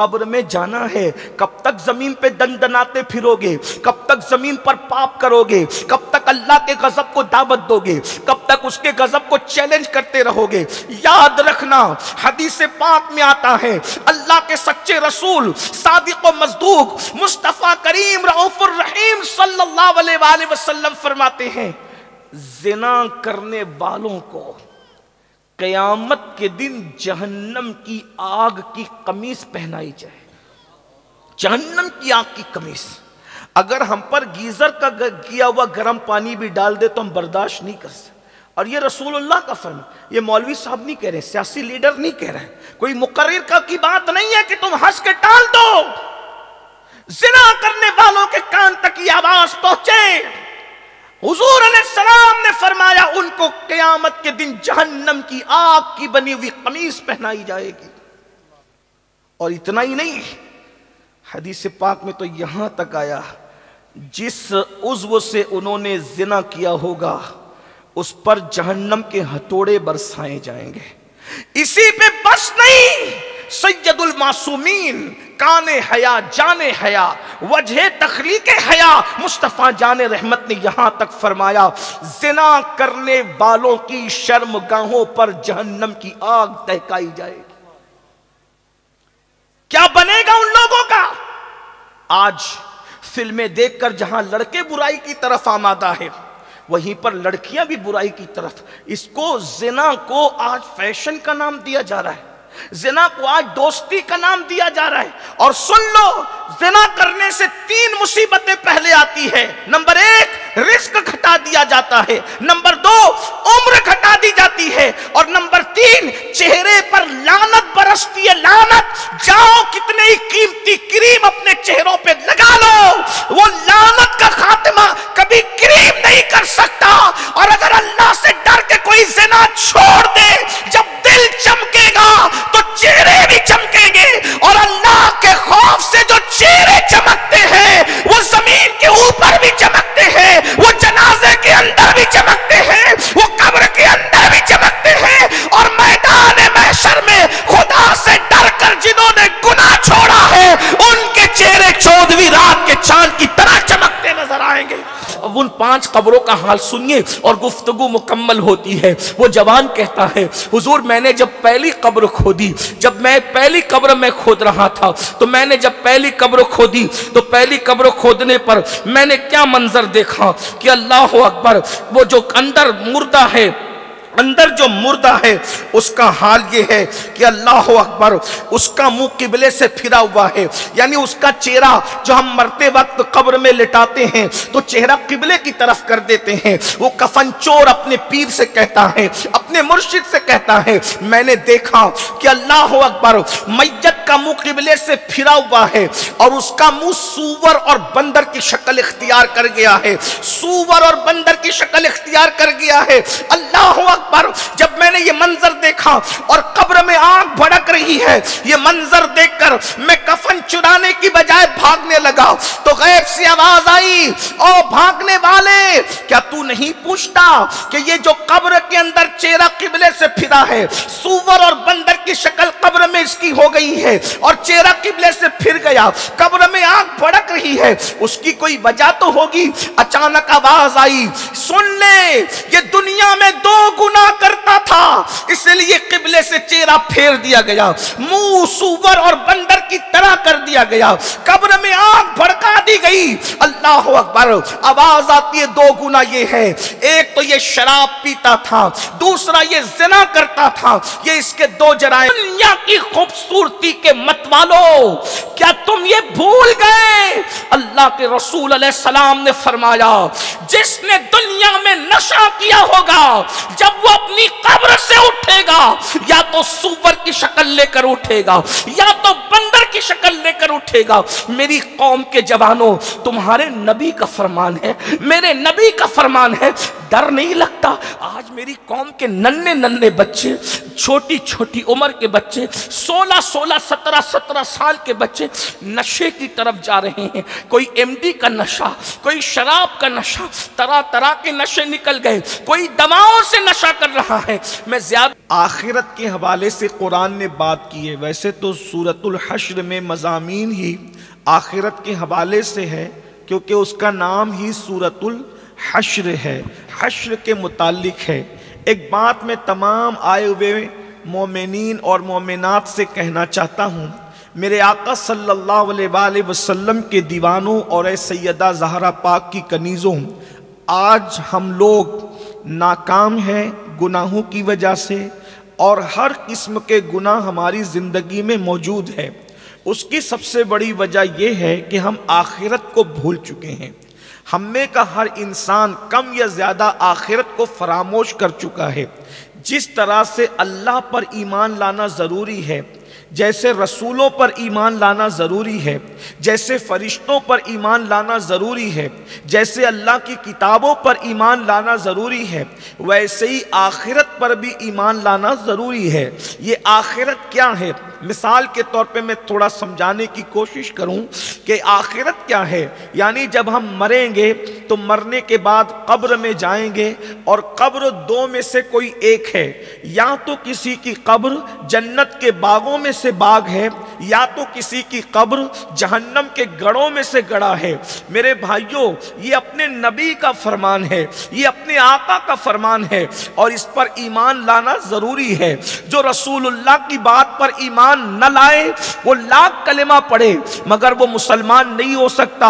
قبر میں جانا ہے. کب تک زمین پہ دندناتے پھرو گے؟ کب تک زمین پر پاپ کرو گے؟ کب تک اللہ کے غضب کو دعوت دو گے؟ کب تک اس کے غضب کو چیلنج کرتے رہو گے؟ یاد رکھنا حدیث پاک میں آتا ہے اللہ کے سچے رسول صادق و مصدوق مصطفیٰ کریم رؤوف الرحیم صلی اللہ علیہ وآلہ وسلم فرماتے ہیں زنا کرنے والوں کو قیامت کے دن جہنم کی آگ کی قمیص پہنائی جائے. جہنم کی آگ کی قمیص. اگر ہم پر گیزر کا کیا ہوا گرم پانی بھی ڈال دے تو ہم برداشت نہیں کر سکتے. اور یہ رسول اللہ کا فرمان، یہ مولوی صاحب نہیں کہہ رہے، سیاسی لیڈر نہیں کہہ رہے، کوئی مقرر کا کی بات نہیں ہے کہ تم ہنس کے ٹال دو. زنا کرنے والوں کے کان تک یہ آواز پہنچے. حضور علیہ السلام نے فرمایا ان کو قیامت کے دن جہنم کی آگ کی بنی ہوئی قمیص پہنائی جائے گی. اور اتنا ہی نہیں، حدیث پاک میں تو یہاں تک آیا جس عضو سے انہوں نے زنا کیا ہوگا اس پر جہنم کے ہتھوڑے برسائے جائیں گے. اسی پہ بس نہیں، سید المعصومین کان حیا جان حیا وجہ تخلیق حیا مصطفیٰ جان رحمت نے یہاں تک فرمایا زنا کرنے والوں کی شرمگاہوں پر جہنم کی آگ دہکائی جائے گی. کیا بنے گا ان لوگوں کا؟ آج فلمیں دیکھ کر جہاں لڑکے برائی کی طرف آمادہ ہے وہیں پر لڑکیاں بھی برائی کی طرف. اس کو زنا کو آج فیشن کا نام دیا جا رہا ہے، زنا کو آج دوستی کا نام دیا جا رہا ہے. اور سن لو، زنا کرنے سے 3 مصیبتیں پہلے آتی ہے. نمبر 1 رزق گھٹا دیا جاتا ہے، نمبر 2 عمر گھٹا دی جاتی ہے، اور نمبر 3 چہرے پر لعنت برستی ہے. لعنت، جاؤ کتنے ہی قیمتی کریم اپنے چہروں پہ لگا لو، وہ لعنت کا خاتمہ کبھی کریم نہیں کر سکتا. اور اگر اللہ سے ڈر کے کوئی زنا چھوڑ دے، جب دل چمکے گا تو چہرے بھی چمکیں گے. اور اللہ کے خوف سے جو چہرے چمکتے ہیں وہ زمین کے اوپر بھی چمکتے ہیں، وہ جنازے کے اندر بھی چمکتے ہیں، وہ قبر کے اندر بھی چمکتے ہیں. اور میدان محشر میں خدا سے ڈر کر جنہوں نے گناہ چھوڑا ہے ان کے چہرے 14ویں رات کے چاند کی طرح چمکتے نظر آئیں گے. اب ان 5 قبروں کا حال سنیے اور گفتگو مکمل ہوتی ہے. وہ جوان کہتا ہے حضور میں نے جب پہلی قبر کھودی، جب میں پہلی قبر میں کھود رہا تھا تو میں نے جب پہلی قبر کھودی تو پہلی قبر کھودنے پر میں نے کیا منظر دیکھا کہ اللہ اکبر، وہ جو اندر مردہ ہے، اندر جو مردہ ہے اس کا حال یہ ہے کہ اللہ اکبر اس کا منہ قبلے سے پھرا ہوا ہے. یعنی اس کا چہرہ جو ہم مرتے وقت قبر میں لٹاتے ہیں تو چہرہ قبلے کی طرف کر دیتے ہیں. وہ کفن چور اپنے پیر سے کہتا ہے، اپنے مرشد سے کہتا ہے میں نے دیکھا کہ اللہ اکبر میت کا منہ قبلے سے پھرا ہوا ہے اور اس کا منہ سور اور بندر کی شکل اختیار کر گیا ہے. سور اور بندر کی شکل اختیار کر گیا ہے. اللہ اکبر، جب میں نے یہ منظر دیکھا اور قبر میں آگ بھڑک رہی ہے، یہ منظر دیکھ کر میں کفن چرانے کی بجائے بھاگنے لگا تو غیب سے آواز آئی، او بھاگنے والے، کیا تو نہیں پوچھتا کہ یہ جو قبر کے اندر چہرہ قبلے سے پھرا ہے، سور اور بندر کی شکل قبر میں اس کی ہو گئی ہے اور چہرہ قبلے سے پھر گیا، قبر میں آگ بھڑک رہی ہے، اس کی کوئی وجہ تو ہوگی. اچانک آواز آئی، سن لے، یہ دنیا میں 2 گناہ کرتا تھا اس لیے قبلے سے چہرہ پھیر دیا گیا، منہ سور اور بندر کی طرح کر دیا گیا، قبر میں آگ بھڑکا دی گئی. اللہ اکبر، آواز آتی ہے 2 گناہ یہ ہے، ایک تو یہ شراب پیتا تھا، دوسرا یہ زنا کرتا تھا. یہ اس کے 2 جرائم. دنیا کی خوبصورتی کے متوالو، کیا تم یہ بھول گئے؟ اللہ کے رسول علیہ السلام نے فرمایا جس نے دنیا میں نشہ کیا ہوگا جب وہ اپنی قبر سے اٹھے گا یا تو سور کی شکل لے کر اٹھے گا یا تو بندر کی شکل لے کر اٹھے گا. میری قوم کے جوانوں، تمہارے نبی کا فرمان ہے، میرے نبی کا فرمان ہے، ڈر نہیں لگتا؟ آج میری قوم کے ننھے بچے، چھوٹی چھوٹی عمر کے بچے، 16 17 سال کے بچے نشے کی طرف جا رہے ہیں. کوئی MD کا نشہ، کوئی شراب کا نشہ، طرح طرح کے نشے نکل گئے، کوئی دواؤں سے نشہ کر رہا ہے. میں زیادہ آخرت کے حوالے سے قرآن نے بات کی ہے. ویسے تو سورۃ الحشر میں مضامین ہی آخرت کے حوالے سے ہے، کیونکہ اس کا نام ہی سورۃ الحشر ہے، حشر کے متعلق ہے. ایک بات میں تمام آئے ہوئے مومنین اور مومنات سے کہنا چاہتا ہوں، میرے آقا صلی اللہ علیہ وآلہ وسلم کے دیوانوں اور اے سیدہ زہرا پاک کی کنیزوں، آج ہم لوگ ناکام ہیں گناہوں کی وجہ سے، اور ہر قسم کے گناہ ہماری زندگی میں موجود ہے. اس کی سب سے بڑی وجہ یہ ہے کہ ہم آخرت کو بھول چکے ہیں. ہم میں کا ہر انسان کم یا زیادہ آخرت کو فراموش کر چکا ہے. جس طرح سے اللہ پر ایمان لانا ضروری ہے، جیسے رسولوں پر ایمان لانا ضروری ہے، جیسے فرشتوں پر ایمان لانا ضروری ہے، جیسے اللہ کی کتابوں پر ایمان لانا ضروری ہے، ویسے ہی آخرت پر بھی ایمان لانا ضروری ہے. یہ آخرت کیا ہے؟ مثال کے طور پہ میں تھوڑا سمجھانے کی کوشش کروں کہ آخرت کیا ہے. یعنی جب ہم مریں گے تو مرنے کے بعد قبر میں جائیں گے، اور قبر دو میں سے کوئی ایک ہے. یا تو کسی کی قبر جنت کے باغوں میں سے باغ ہے، یا تو کسی کی قبر جہنم کے گڑھوں میں سے گڑھا ہے. میرے بھائیوں، یہ اپنے نبی کا فرمان ہے، یہ اپنے آقا کا فرمان ہے، اور اس پر ایمان لانا ضروری ہے. جو رسول اللہ کی بات پر ایمان نہ لائے وہ لاکھ کلمہ پڑھے مگر وہ مسلمان نہیں ہو سکتا.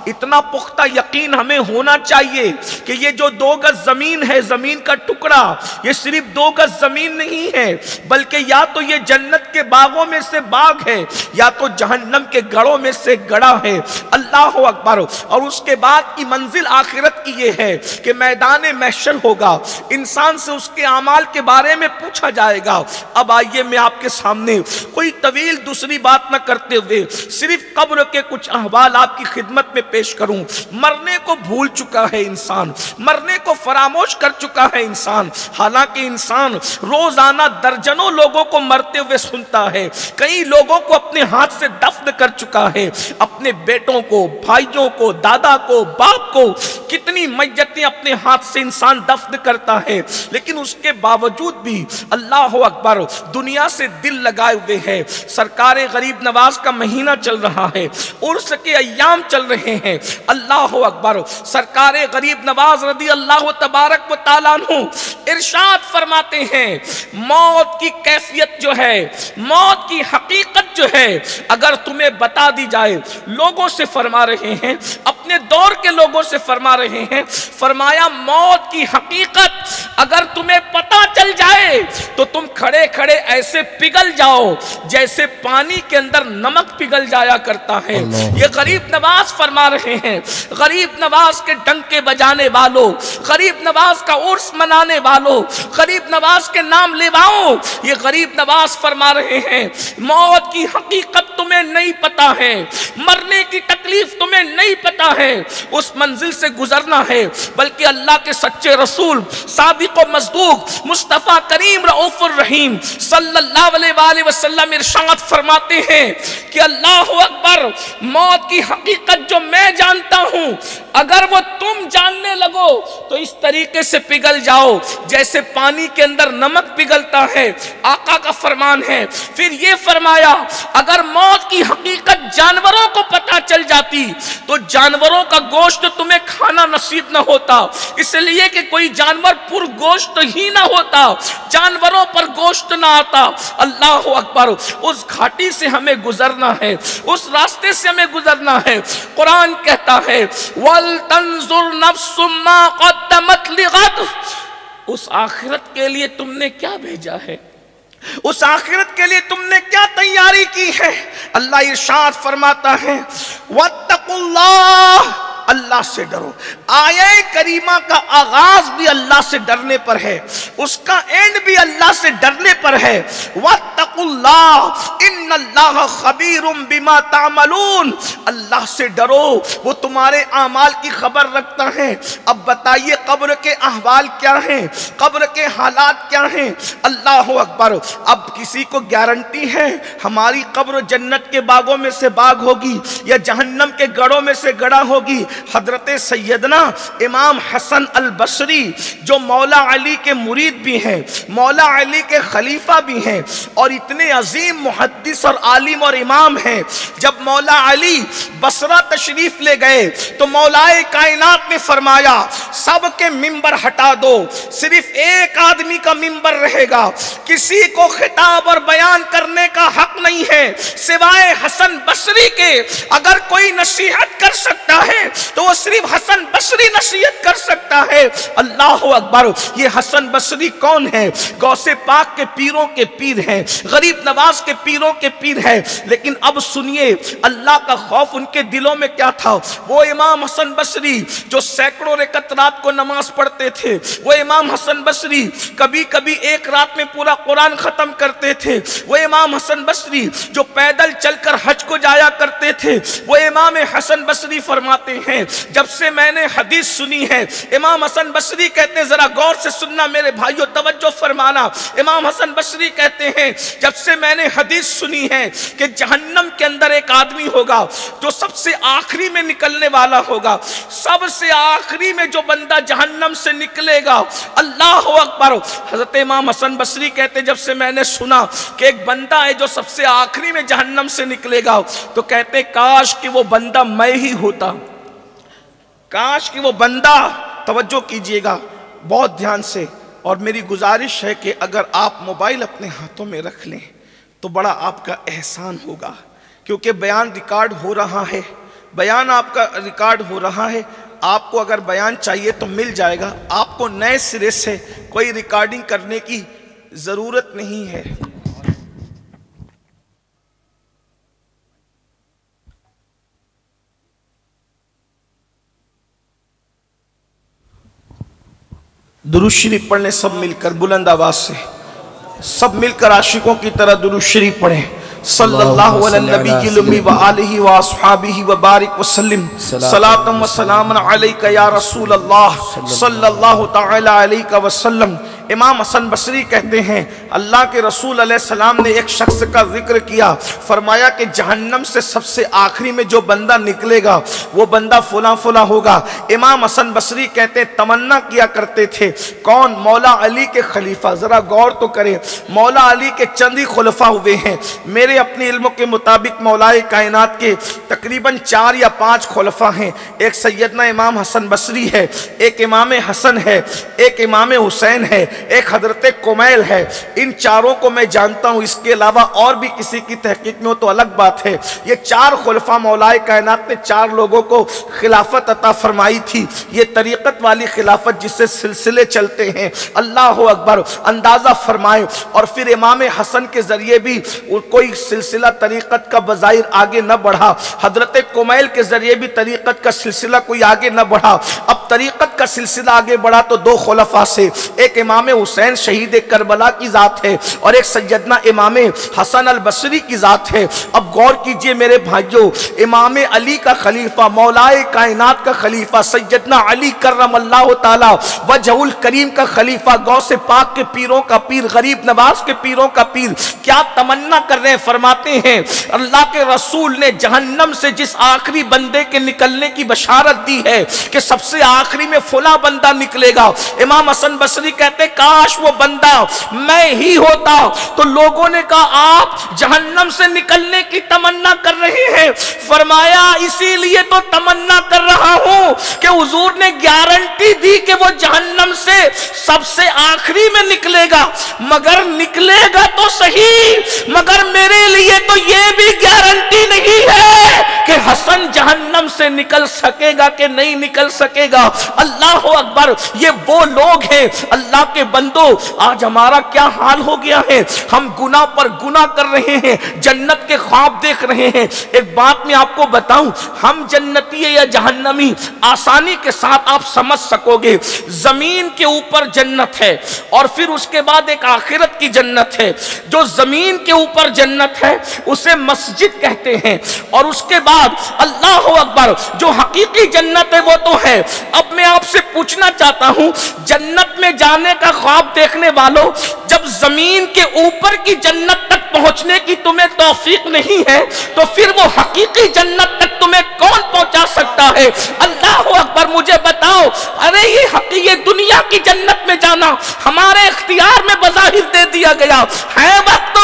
اتنا پختہ یقین ہمیں ہونا چاہیے کہ یہ جو 2 گز زمین ہے، زمین کا ٹکڑا، یہ صرف 2 گز زمین نہیں ہے، بلکہ یا تو یہ جنت کے باغوں میں سے باغ ہے، یا تو جہنم کے گڑھوں میں سے گڑھا ہے. اللہ اکبر. اور اس کے بعد کی منزل آخرت کی یہ ہے کہ میدان محشر ہوگا، انسان سے اس کے اعمال کے بارے میں پوچھا جائے گا. اب آئیے میں آپ کے سامنے کوئی طویل دوسری بات نہ کرتے ہوئے صرف قبر کے کچھ احوال آپ کی خدمت میں پیش کروں. مرنے کو بھول چکا ہے انسان، مرنے کو فراموش کر چکا ہے انسان. حالانکہ انسان روزانہ درجنوں لوگوں کو مرتے ہوئے سنتا ہے، کئی لوگوں کو اپنے ہاتھ سے دفن کر چکا ہے، اپنے بیٹوں کو، بھائیوں کو، دادا کو، باپ کو، کتنی میتیں اپنے ہاتھ سے انسان دفن کرتا ہے. لیکن اس کے باوجود بھی اللہ اکبر دنیا سے دل لگائے ہوئے ہے. سرکار غریب نواز کا مہینہ چل رہا ہے، عرس کے ایام چل رہے ہیں. اللہ اکبر. سرکار غریب نواز رضی اللہ تبارک و تعالیٰ عنہ ارشاد فرماتے ہیں، موت کی کیفیت جو ہے، موت کی حقیقت جو ہے، اگر تمہیں بتا دی جائے، لوگوں سے فرما رہے ہیں، اپنے دور کے لوگوں سے فرما رہے ہیں، فرمایا موت کی حقیقت اگر تمہیں پتا چل جائے تو تم کھڑے کھڑے ایسے پگھل جاؤ جیسے پانی کے اندر نمک پگھل جایا کرتا ہے. یہ غریب نواز فرما رہے ہیں. غریب نواز کے ڈنکے بجانے والوں، غریب نواز کا عرس منانے والوں، غریب نواز کے نام لیواؤں، یہ غریب نواز فرما رہے ہیں موت کی حقیقت تمہیں نہیں پتا ہے، مرنے کی تکلیف تمہیں نہیں پتا ہے، اس منزل سے گزرنا ہے. بلکہ اللہ کے سچے رسول صادق و مصدوق مصطفیٰ کریم رؤوف الرحیم صلی اللہ علیہ وآلہ وسلم ارشاد فرماتے ہیں کہ اللہ اکبر، موت کی حقیقت جو میں جانتا ہوں اگر وہ تم جاننے لگو تو اس طریقے سے پگھل جاؤ جیسے پانی کے اندر نمک پگھلتا ہے. آقا کا فرمان ہے. پھر یہ فرمایا اگر موت کی حقیقت جانوروں کو پتا چل جاتی تو جانوروں کا گوشت تمہیں کھانا نصیب نہ ہوتا، اس لیے کہ کوئی جانور پر گوشت ہی نہ ہوتا، جانوروں پر گوشت نہ آتا. اللہ اکبر. اس گھاٹی سے ہمیں گزرنا ہے، اس راستے سے ہمیں گزرنا ہے. قرآن کہتا ہے وَلْتَنْظُرْ نَفْسٌ مَّا قَدَّمَتْ لِغَدٍ. اس آخرت کے لیے تم نے کیا بھیجا ہے، اس آخرت کے لیے تم نے کیا تیاری کی ہے. اللہ ارشاد فرماتا ہے وَاتَّقُوا اللَّهَ، اللہ سے ڈرو. آیہ کریمہ کا آغاز بھی اللہ سے ڈرنے پر ہے، اس کا اینڈ بھی اللہ سے ڈرنے پر ہے. وَاتَّقُوا اللَّهَ إِنَّ اللَّهَ خَبِيرٌ بِمَا تَعْمَلُونَ. اللہ سے ڈرو، وہ تمہارے اعمال کی خبر رکھتا ہے. اب بتائیے قبر کے احوال کیا ہیں، قبر کے حالات کیا ہیں۔ اللہ اکبر۔ اب کسی کو گارنٹی ہے ہماری قبر جنت کے باغوں میں سے باغ ہوگی یا جہنم کے گڑھوں میں سے گڑھا ہوگی؟ حضرت سیدنا امام حسن البصری جو مولا علی کے مرید بھی ہیں، مولا علی کے خلیفہ بھی ہیں اور اتنے عظیم محدث اور عالم اور امام ہیں، جب مولا علی بصرہ تشریف لے گئے تو مولا کائنات نے فرمایا سب کے ممبر ہٹا دو، صرف ایک آدمی کا ممبر رہے گا، کسی کو خطاب اور بیان کرنے کا حق نہیں ہے سوائے حسن بصری کے۔ اگر کوئی نصیحت کر سکتا ہے تو وہ صرف حسن بصری نصیحت کر سکتا ہے۔ اللہ اکبر۔ یہ حسن بصری کون ہے؟ غوث پاک کے پیروں کے پیر ہیں، غریب نواز کے پیروں کے پیر ہیں۔ لیکن اب سنیے اللہ کا خوف ان کے دلوں میں کیا تھا۔ وہ امام حسن بصری جو سینکڑوں رکعت رات کو نماز پڑھتے تھے، وہ امام حسن بصری کبھی کبھی ایک رات میں پورا قرآن ختم کرتے تھے، وہ امام حسن بصری جو پیدل چل کر حج کو جایا کرتے تھے، وہ امام حسن بصری فرماتے ہیں جب سے میں نے حدیث سنی ہے، امام حسن بصری کہتے ہیں ذرا غور سے سننا میرے بھائیو، توجہ فرمانا۔ امام حسن بصری کہتے ہیں جب سے میں نے حدیث سنی ہے کہ جہنم کے اندر ایک آدمی ہوگا جو سب سے آخری میں نکلنے والا ہوگا، سب سے آخری میں جو بندہ جہنم سے نکلے گا، اللہ اکبر۔ حضرت امام حسن بصری کہتے ہیں جب سے میں نے سنا کہ ایک بندہ ہے جو سب سے آخری میں جہنم سے نکلے گا تو کہتے ہیں کاش کہ وہ بندہ میں ہی ہوتا، کاش کہ وہ بندہ۔ توجہ کیجئے گا بہت دھیان سے، اور میری گزارش ہے کہ اگر آپ موبائل اپنے ہاتھوں میں رکھ لیں تو بڑا آپ کا احسان ہوگا، کیونکہ بیان ریکارڈ ہو رہا ہے، بیان آپ کا ریکارڈ ہو رہا ہے۔ آپ کو اگر بیان چاہیے تو مل جائے گا، آپ کو نئے سرے سے کوئی ریکارڈنگ کرنے کی ضرورت نہیں ہے۔ درود شریف پڑھ لیں سب مل کر بلند آواز سے، سب مل کر عاشقوں کی طرح درود شریف پڑھیں۔ صلی اللہ علی النبی الامی وآلہ واصحابہ وبارک وسلم، صلاۃ و سلام علیک یا رسول اللہ صلی اللہ تعالی علیہ وسلم۔ امام حسن بصری کہتے ہیں اللہ کے رسول علیہ السلام نے ایک شخص کا ذکر کیا، فرمایا کہ جہنم سے سب سے آخری میں جو بندہ نکلے گا وہ بندہ فلاں فلاں ہوگا۔ امام حسن بصری کہتے ہیں تمنا کیا کرتے تھے، کون؟ مولا علی کے خلیفہ۔ ذرا غور تو کریں، مولا علی کے چند ہی خلفاء ہوئے ہیں۔ میرے اپنے علموں کے مطابق مولا کائنات کے تقریباً 4 یا 5 خلفاء ہیں۔ ایک سیدنا امام حسن بصری ہے، ایک امام حسن ہے، ایک امام حسین ہے، ایک حضرت کمیل ہے۔ ان چاروں کو میں جانتا ہوں، اس کے علاوہ اور بھی کسی کی تحقیق میں ہو تو الگ بات ہے۔ یہ 4 خلفاء مولا کائنات نے 4 لوگوں کو خلافت عطا فرمائی تھی۔ یہ طریقت والی خلافت جس سے سلسلے چلتے ہیں، اللہ اکبر، اندازہ فرمائیں۔ اور پھر امام حسن کے ذریعے بھی کوئی سلسلہ طریقت کا بظاہر آگے نہ بڑھا، حضرت کمیل کے ذریعے بھی طریقت کا سلسلہ کوئی آگے نہ بڑھا۔ اب طریقت کا سلسلہ آگے بڑھا تو 2 خلفاء سے، ایک امام حسین شہید کربلا کی ذات ہے اور ایک سیدنا امام حسن البصری کی ذات ہے۔ اب غور کیجئے میرے بھائیوں، امام علی کا خلیفہ، مولا کائنات کا خلیفہ، سیدنا علی کرم اللہ تعالی وجہ الکریم کا خلیفہ، غوث پاک کے پیروں کا پیر، غریب نواز کے پیروں کا پیر، کیا تمنا کر رہے ہیں؟ فرماتے ہیں اللہ کے رسول نے جہنم سے جس آخری بندے کے نکلنے کی بشارت دی ہے کہ سب سے آخری میں فلاں بندہ نکلے گا، امام حسن بصری کہتے کاش وہ بندہ میں ہی ہوتا۔ تو لوگوں نے کہا آپ جہنم سے نکلنے کی تمنا کر رہے ہیں؟ فرمایا اسی لیے تو تمنا کر رہا ہوں کہ حضور نے گارنٹی دی کہ وہ جہنم سے سب سے آخری میں نکلے گا، مگر نکلے گا تو صحیح، مگر میرے لیے تو یہ بھی گارنٹی نہیں ہے کہ حسن جہنم سے نکل سکے گا کہ نہیں نکل سکے گا۔ اللہ اکبر۔ یہ وہ لوگ ہیں اللہ کے بندو، آج ہمارا کیا حال ہو گیا ہے، ہم گناہ پر گناہ کر رہے ہیں، جنت کے خواب دیکھ رہے ہیں۔ ایک بات میں آپ کو بتاؤں، ہم جنتی یا جہنمی آسانی کے ساتھ آپ سمجھ سکو گے۔ زمین کے اوپر جنت ہے اور پھر اس کے بعد ایک آخرت کی جنت ہے۔ جو زمین کے اوپر جنت ہے اسے مسجد کہتے ہیں، اور اس کے بعد اللہ اکبر اکبر، جو حقیقی جنت ہے وہ تو ہے۔ اب میں آپ سے پوچھنا چاہتا ہوں، جنت میں جانے کا خواب دیکھنے والوں، جب زمین کے اوپر کی جنت تک پہنچنے کی تمہیں توفیق نہیں ہے تو پھر وہ حقیقی جنت تک تمہیں کون پہنچا سکتا ہے؟ اللہ اکبر، مجھے بتاؤ، ارے یہ دنیا کی جنت میں جانا ہمارے اختیار میں بظاہر دے دیا گیا ہے وقت،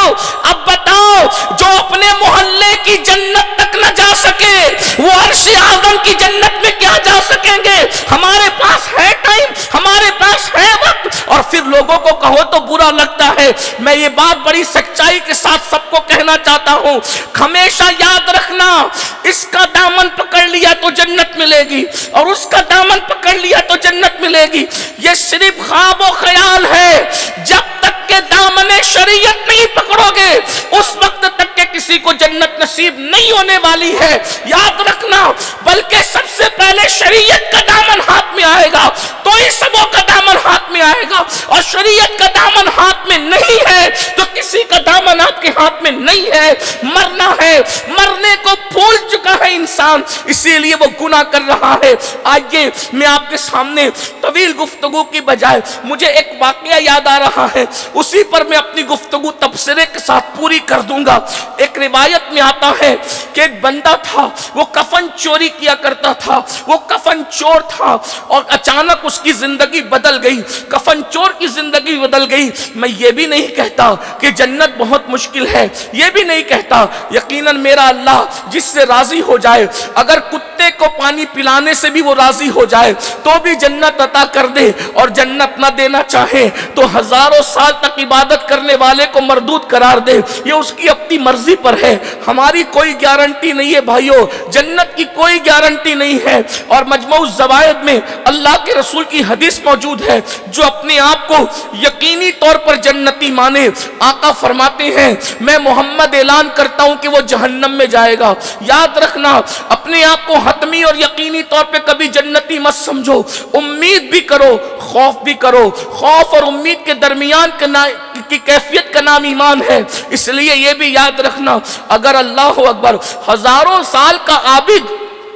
اب بتاؤ جو اپنے محلے کی جنت تک نہ جا سکے وہ عرش اعظم کی جنت میں کیا جا سکیں گے؟ ہمارے پاس ہے ٹائم، ہمارے پاس ہے وقت، اور پھر لوگوں کو کہو تو برا لگتا ہے۔ میں یہ بات بڑی سچائی کے ساتھ سب کو کہنا چاہتا ہوں، ہمیشہ یاد رکھنا، اس کا دامن پکڑ لیا تو جنت ملے گی، اور اس کا دامن پکڑ لیا تو جنت ملے گی۔ یہ صرف خواب و خیال ہے، جب تک کہ دامن شریعت نہیں پکڑو گے اس وقت تک کہ کسی کو جنت نصیب نہیں ہونے والی ہے، یاد رکھنا۔ بلکہ سب سے پہلے شریعت کا دامن ہاتھ میں آئے گا تو ہی سبوں کا دامن ہاتھ میں آئے گا، اور شریعت کا دامن ہاتھ میں نہیں ہے تو کسی کا دامن آپ کے ہاتھ میں نہیں ہے۔ مرنا ہے، مرنے کو بھول چکا ہے انسان، اسی لیے وہ گناہ کر رہا ہے۔ آئیے میں آپ کے سامنے طویل گفتگو کی بجائے مجھے ایک واقعہ یاد آ رہا ہے، اسی پر میں اپنی گفتگو تبصرے کے ساتھ پوری کر دوں گا۔ ایک روایت میں آتا ہے کہ ایک بندہ تھا، وہ کفن چوری کیا کرتا تھا، وہ کفن چور تھا، اور اچانک اس کی زندگی بدل گئی، کفن چور کی زندگی بدل گئی۔ میں یہ بھی نہیں کہتا کہ جنت بہت مشکل ہے، یہ بھی نہیں کہتا، یقیناً میرا اللہ جس سے راضی ہو جائے، اگر کتے کو پانی پلانے سے بھی وہ راضی ہو جائے تو بھی جنت عطا کر دے، اور جنت نہ دینا چاہے تو ہزاروں سال تک عبادت کرنے والے کو مردود قرار دے، یہ اس کی اپنی مرضی پر ہے، ہماری کوئی گارنٹی نہیں ہے بھائیو، جنت کی کوئی گارنٹی نہیں ہے۔ اور مجموع الزوائد میں اللہ کے رسول کی حدیث موجود ہے، جو اپنے آپ کو یقینی طور پر جنتی مانے، آقا فرماتے ہیں میں محمد اعلان کرتا ہوں کہ وہ جہنم میں جائے گا۔ یاد رکھنا، اپنے آپ کو حتمی اور یقینی طور پہ کبھی جنتی مت سمجھو، امید بھی کرو، خوف بھی کرو، خوف اور امید کے درمیان کی کیفیت کا نام ایمان ہے۔ اس لیے یہ بھی یاد رکھنا، اگر اللہ اکبر ہزاروں سال کا عابد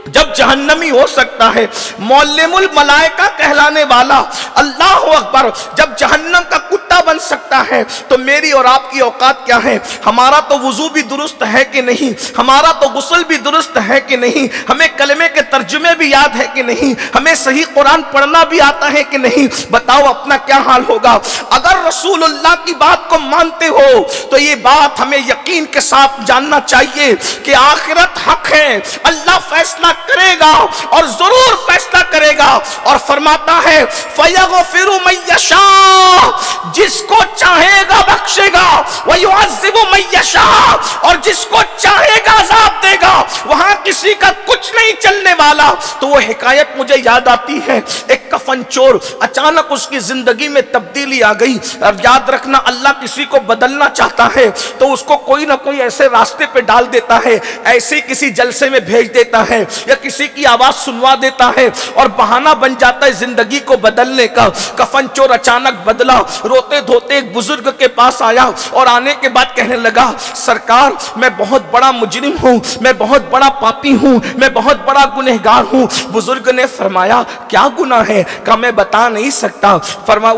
جب جہنمی ہو سکتا ہے، معلم الملائکہ کہلانے والا اللہ اکبر جب جہنم کا کتا بن سکتا ہے تو میری اور آپ کی اوقات کیا ہے؟ ہمارا تو وضو بھی درست ہے کہ نہیں، ہمارا تو غسل بھی درست ہے کہ نہیں، ہمیں کلمے کے ترجمے بھی یاد ہے کہ نہیں، ہمیں صحیح قرآن پڑھنا بھی آتا ہے کہ نہیں؟ بتاؤ اپنا کیا حال ہوگا؟ اگر رسول اللہ کی بات کو مانتے ہو تو یہ بات ہمیں یقین کے ساتھ جاننا چاہیے کہ آخرت حق ہے، اللہ فیصلہ کرے گا اور ضرور فیصلہ کرے گا، اور فرماتا ہے فَيَغْفِرُ مَن يَشَاءُ، جس کو چاہے گا بخشے گا، وَيُعَذِّبُ مَن يَشَاءُ، اور جس کو چاہے گا عذاب دے گا، وہاں کسی کا کچھ نہیں چلنے والا۔ تو وہ حکایت مجھے یاد آتی ہے، ایک کفن چور اچانک اس کی زندگی میں تبدیلی آ گئی، اور یاد رکھنا اللہ کسی کو بدلنا چاہتا ہے تو اس کو کوئی نہ کوئی ایسے راستے پہ ڈال دیتا ہے، ایسے کسی جلسے میں بھیج دیتا ہے یا کسی کی آواز سنوا دیتا ہے اور بہانہ بن جاتا ہے زندگی کو بدلنے کا۔ کفن چور اچانک بدلا، روتے دھوتے ایک بزرگ کے پاس آیا اور آنے کے بعد کہنے لگا سرکار میں بہت بڑا مجرم ہوں، میں بہت بڑا پاپی ہوں، میں بہت بڑا گنہگار ہوں۔ بزرگ نے فرمایا کیا گناہ ہے؟ کہا میں بتا نہیں سکتا۔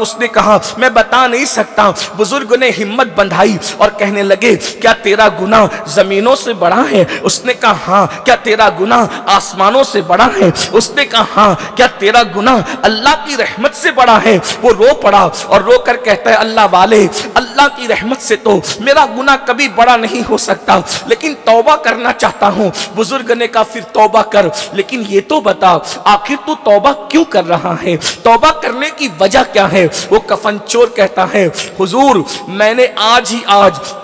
اس نے کہا میں بتا نہیں سکتا۔ بزرگ نے ہمت بندھائی اور کہنے لگے کیا تیرا گناہ زمینوں سے بڑا ہے؟ اس نے کہا ہاں۔ کیا تیرا گناہ آسمانوں سے بڑا ہے؟ اس نے کہا ہاں۔ کیا تیرا گناہ اللہ کی رحمت سے بڑا ہے؟ وہ رو پڑا اور رو کر کہتا ہے اللہ والے، اللہ کی رحمت سے تو میرا گناہ کبھی بڑا نہیں ہو سکتا، لیکن توبہ کرنا چاہتا ہوں۔ بزرگ نے کہا پھر توبہ کر، لیکن یہ تو بتا آخر تو توبہ کیوں کر رہا ہے؟ توبہ کرنے کی وجہ کیا ہے؟ وہ کفن چور کہتا ہے حضور میں نے آج ہی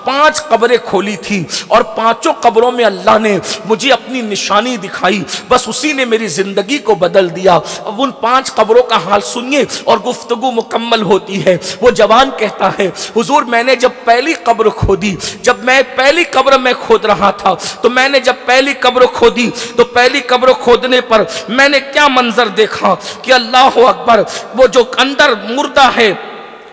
5 قبریں کھولی تھی اور 5 قبروں میں اللہ نے مجھے اپنی نشانی دکھائی، بس اسی نے میری زندگی کو بدل دیا۔ اب ان 5 قبروں کا حال سنیے اور گفتگو مکمل ہوتی ہے۔ وہ جوان کہتا ہے حضور میں نے جب پہلی قبر کھودی، جب میں پہلی قبر میں کھود رہا تھا تو میں نے جب پہلی قبر کھودی تو پہلی قبر کھودنے پر میں نے کیا منظر دیکھا کہ اللہ اکبر وہ جو اندر مردہ ہے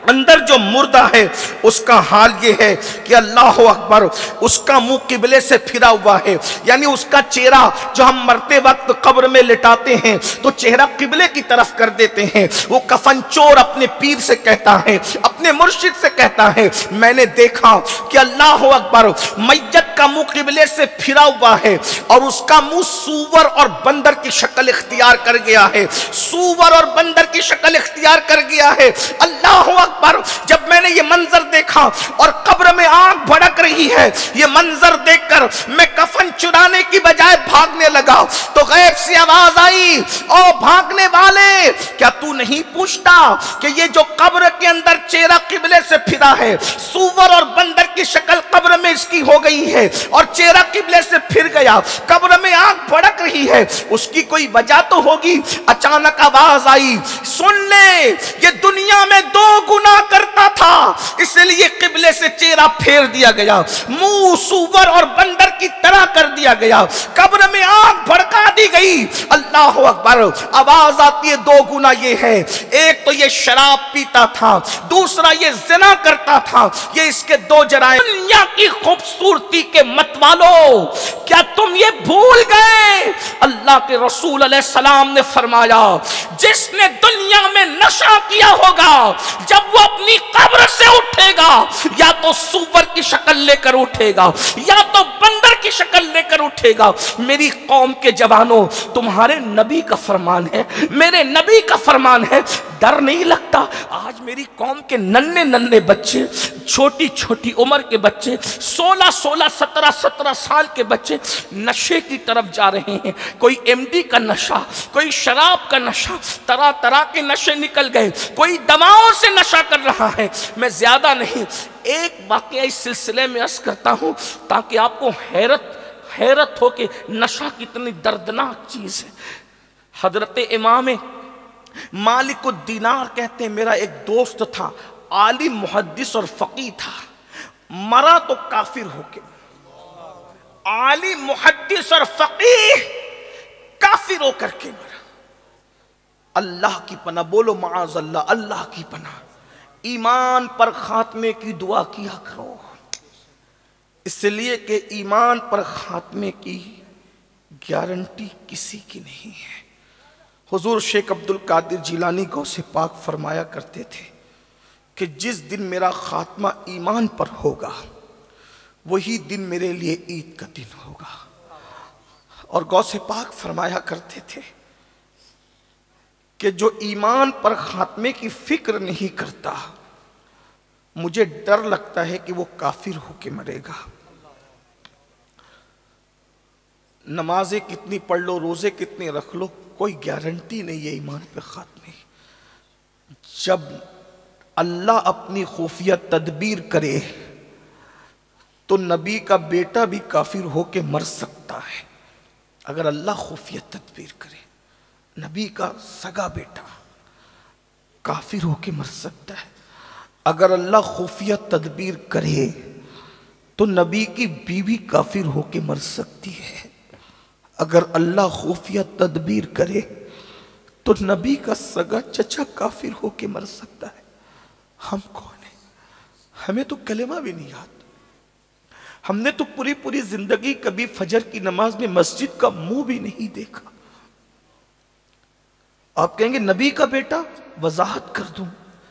اندر جو مردہ ہے اس کا حال یہ ہے کہ اللہ اکبر اس کا منہ قبلے سے پھرا ہوا ہے، یعنی اس کا چہرہ جو ہم مرتے وقت قبر میں لٹاتے ہیں تو چہرہ قبلے کی طرف کر دیتے ہیں، وہ کفن چور اپنے پیر سے کہتا ہے، اپنے مرشد سے کہتا ہے میں نے دیکھا کہ اللہ اکبر میت کا منہ قبلے سے پھرا ہوا ہے اور اس کا منہ سور اور بندر کی شکل اختیار کر گیا ہے، سور اور بندر کی شکل اختیار کر گیا ہے۔ اللہ اکبر، جب میں نے یہ منظر دیکھا اور قبر میں آنکھ بھڑک رہی ہے، یہ منظر دیکھ کر میں کفن چرانے کی بجائے بھاگنے لگا تو غیب سے آواز آئی، او بھاگنے والے، کیا تو نہیں پوچھتا کہ یہ جو قبر کے اندر چہرہ قبلے سے پھرا ہے، سور اور بندر کی شکل قبر میں اس کی ہو گئی ہے اور چہرہ قبلے سے پھر گیا، قبر میں آنکھ بھڑک رہی ہے، اس کی کوئی وجہ تو ہوگی۔ اچانک آواز آئی، سن لے، یہ دنیا میں 2 گناہ کرتا تھا اس لیے قبلے سے چہرہ پھیر دیا گیا، منہ سور اور بندر کی طرح کر دیا گیا، قبر میں آنکھ بھڑکا دی گئی۔ اللہ اکبر، آواز آتی ہے 2 گناہ یہ ہے، ایک تو یہ شراب پیتا تھا، دوسرا یہ زنا کرتا تھا، یہ اس کے 2 جرائم۔ دنیا کی خوبصورتی کے متوالو، کیا تم یہ بھول گئے؟ اللہ کے رسول علیہ السلام نے فرمایا جس نے دنیا میں نشہ کیا ہوگا جب وہ اپنی قبر سے اٹھے گا یا تو سور کی شکل لے کر اٹھے گا یا تو بندر کی شکل لے کر اٹھے گا۔ میری قوم کے جوانوں، تمہارے نبی کا فرمان ہے، میرے نبی کا فرمان ہے، ڈر نہیں لگتا؟ آج میری قوم کے ننھے بچے، چھوٹی چھوٹی عمر کے بچے، 16 17 سال کے بچے نشے کی طرف جا رہے ہیں، کوئی ایم ڈی کا نشہ، کوئی شراب کا نشہ، طرح طرح کے نشے نکل گئے، کوئی دواؤں سے نشہ کر رہا ہے۔ میں زیادہ نہیں، ایک واقعہ اس سلسلے میں عرض کرتا ہوں تاکہ آپ کو حیرت ہو کہ نشہ کتنی دردناک چیز ہے۔ حضرت امام مالک الدینار کہتے ہیں میرا ایک دوست تھا، عالم محدث اور فقیہ تھا، مرا تو کافر ہو کے، عالم محدث اور فقیہ کافر ہو کر کے مرا۔ اللہ کی پناہ، بولو معاذ اللہ، اللہ کی پناہ۔ ایمان پر خاتمے کی دعا کیا کرو، اس لیے کہ ایمان پر خاتمے کی گارنٹی کسی کی نہیں ہے۔ حضور شیخ عبد القادر جیلانی غوث پاک فرمایا کرتے تھے کہ جس دن میرا خاتمہ ایمان پر ہوگا وہی دن میرے لیے عید کا دن ہوگا۔ اور غوث پاک فرمایا کرتے تھے کہ جو ایمان پر خاتمے کی فکر نہیں کرتا مجھے ڈر لگتا ہے کہ وہ کافر ہو کے مرے گا۔ نمازیں کتنی پڑھ لو، روزے کتنے رکھ لو، کوئی گارنٹی نہیں ہے ایمان پہ خاتمے۔ جب اللہ اپنی خفیہ تدبیر کرے تو نبی کا بیٹا بھی کافر ہو کے مر سکتا ہے۔ اگر اللہ خفیہ تدبیر کرے، نبی کا سگا بیٹا کافر ہو کے مر سکتا ہے۔ اگر اللہ خفیہ تدبیر کرے تو نبی کی بیوی کافر ہو کے مر سکتی ہے۔ اگر اللہ خفیہ تدبیر کرے تو نبی کا سگا چچا کافر ہو کے مر سکتا ہے۔ ہم کون ہیں؟ ہمیں تو کلمہ بھی نہیں یاد، ہم نے تو پوری زندگی کبھی فجر کی نماز میں مسجد کا منہ بھی نہیں دیکھا۔ آپ کہیں گے نبی کا بیٹا، وضاحت کر دوں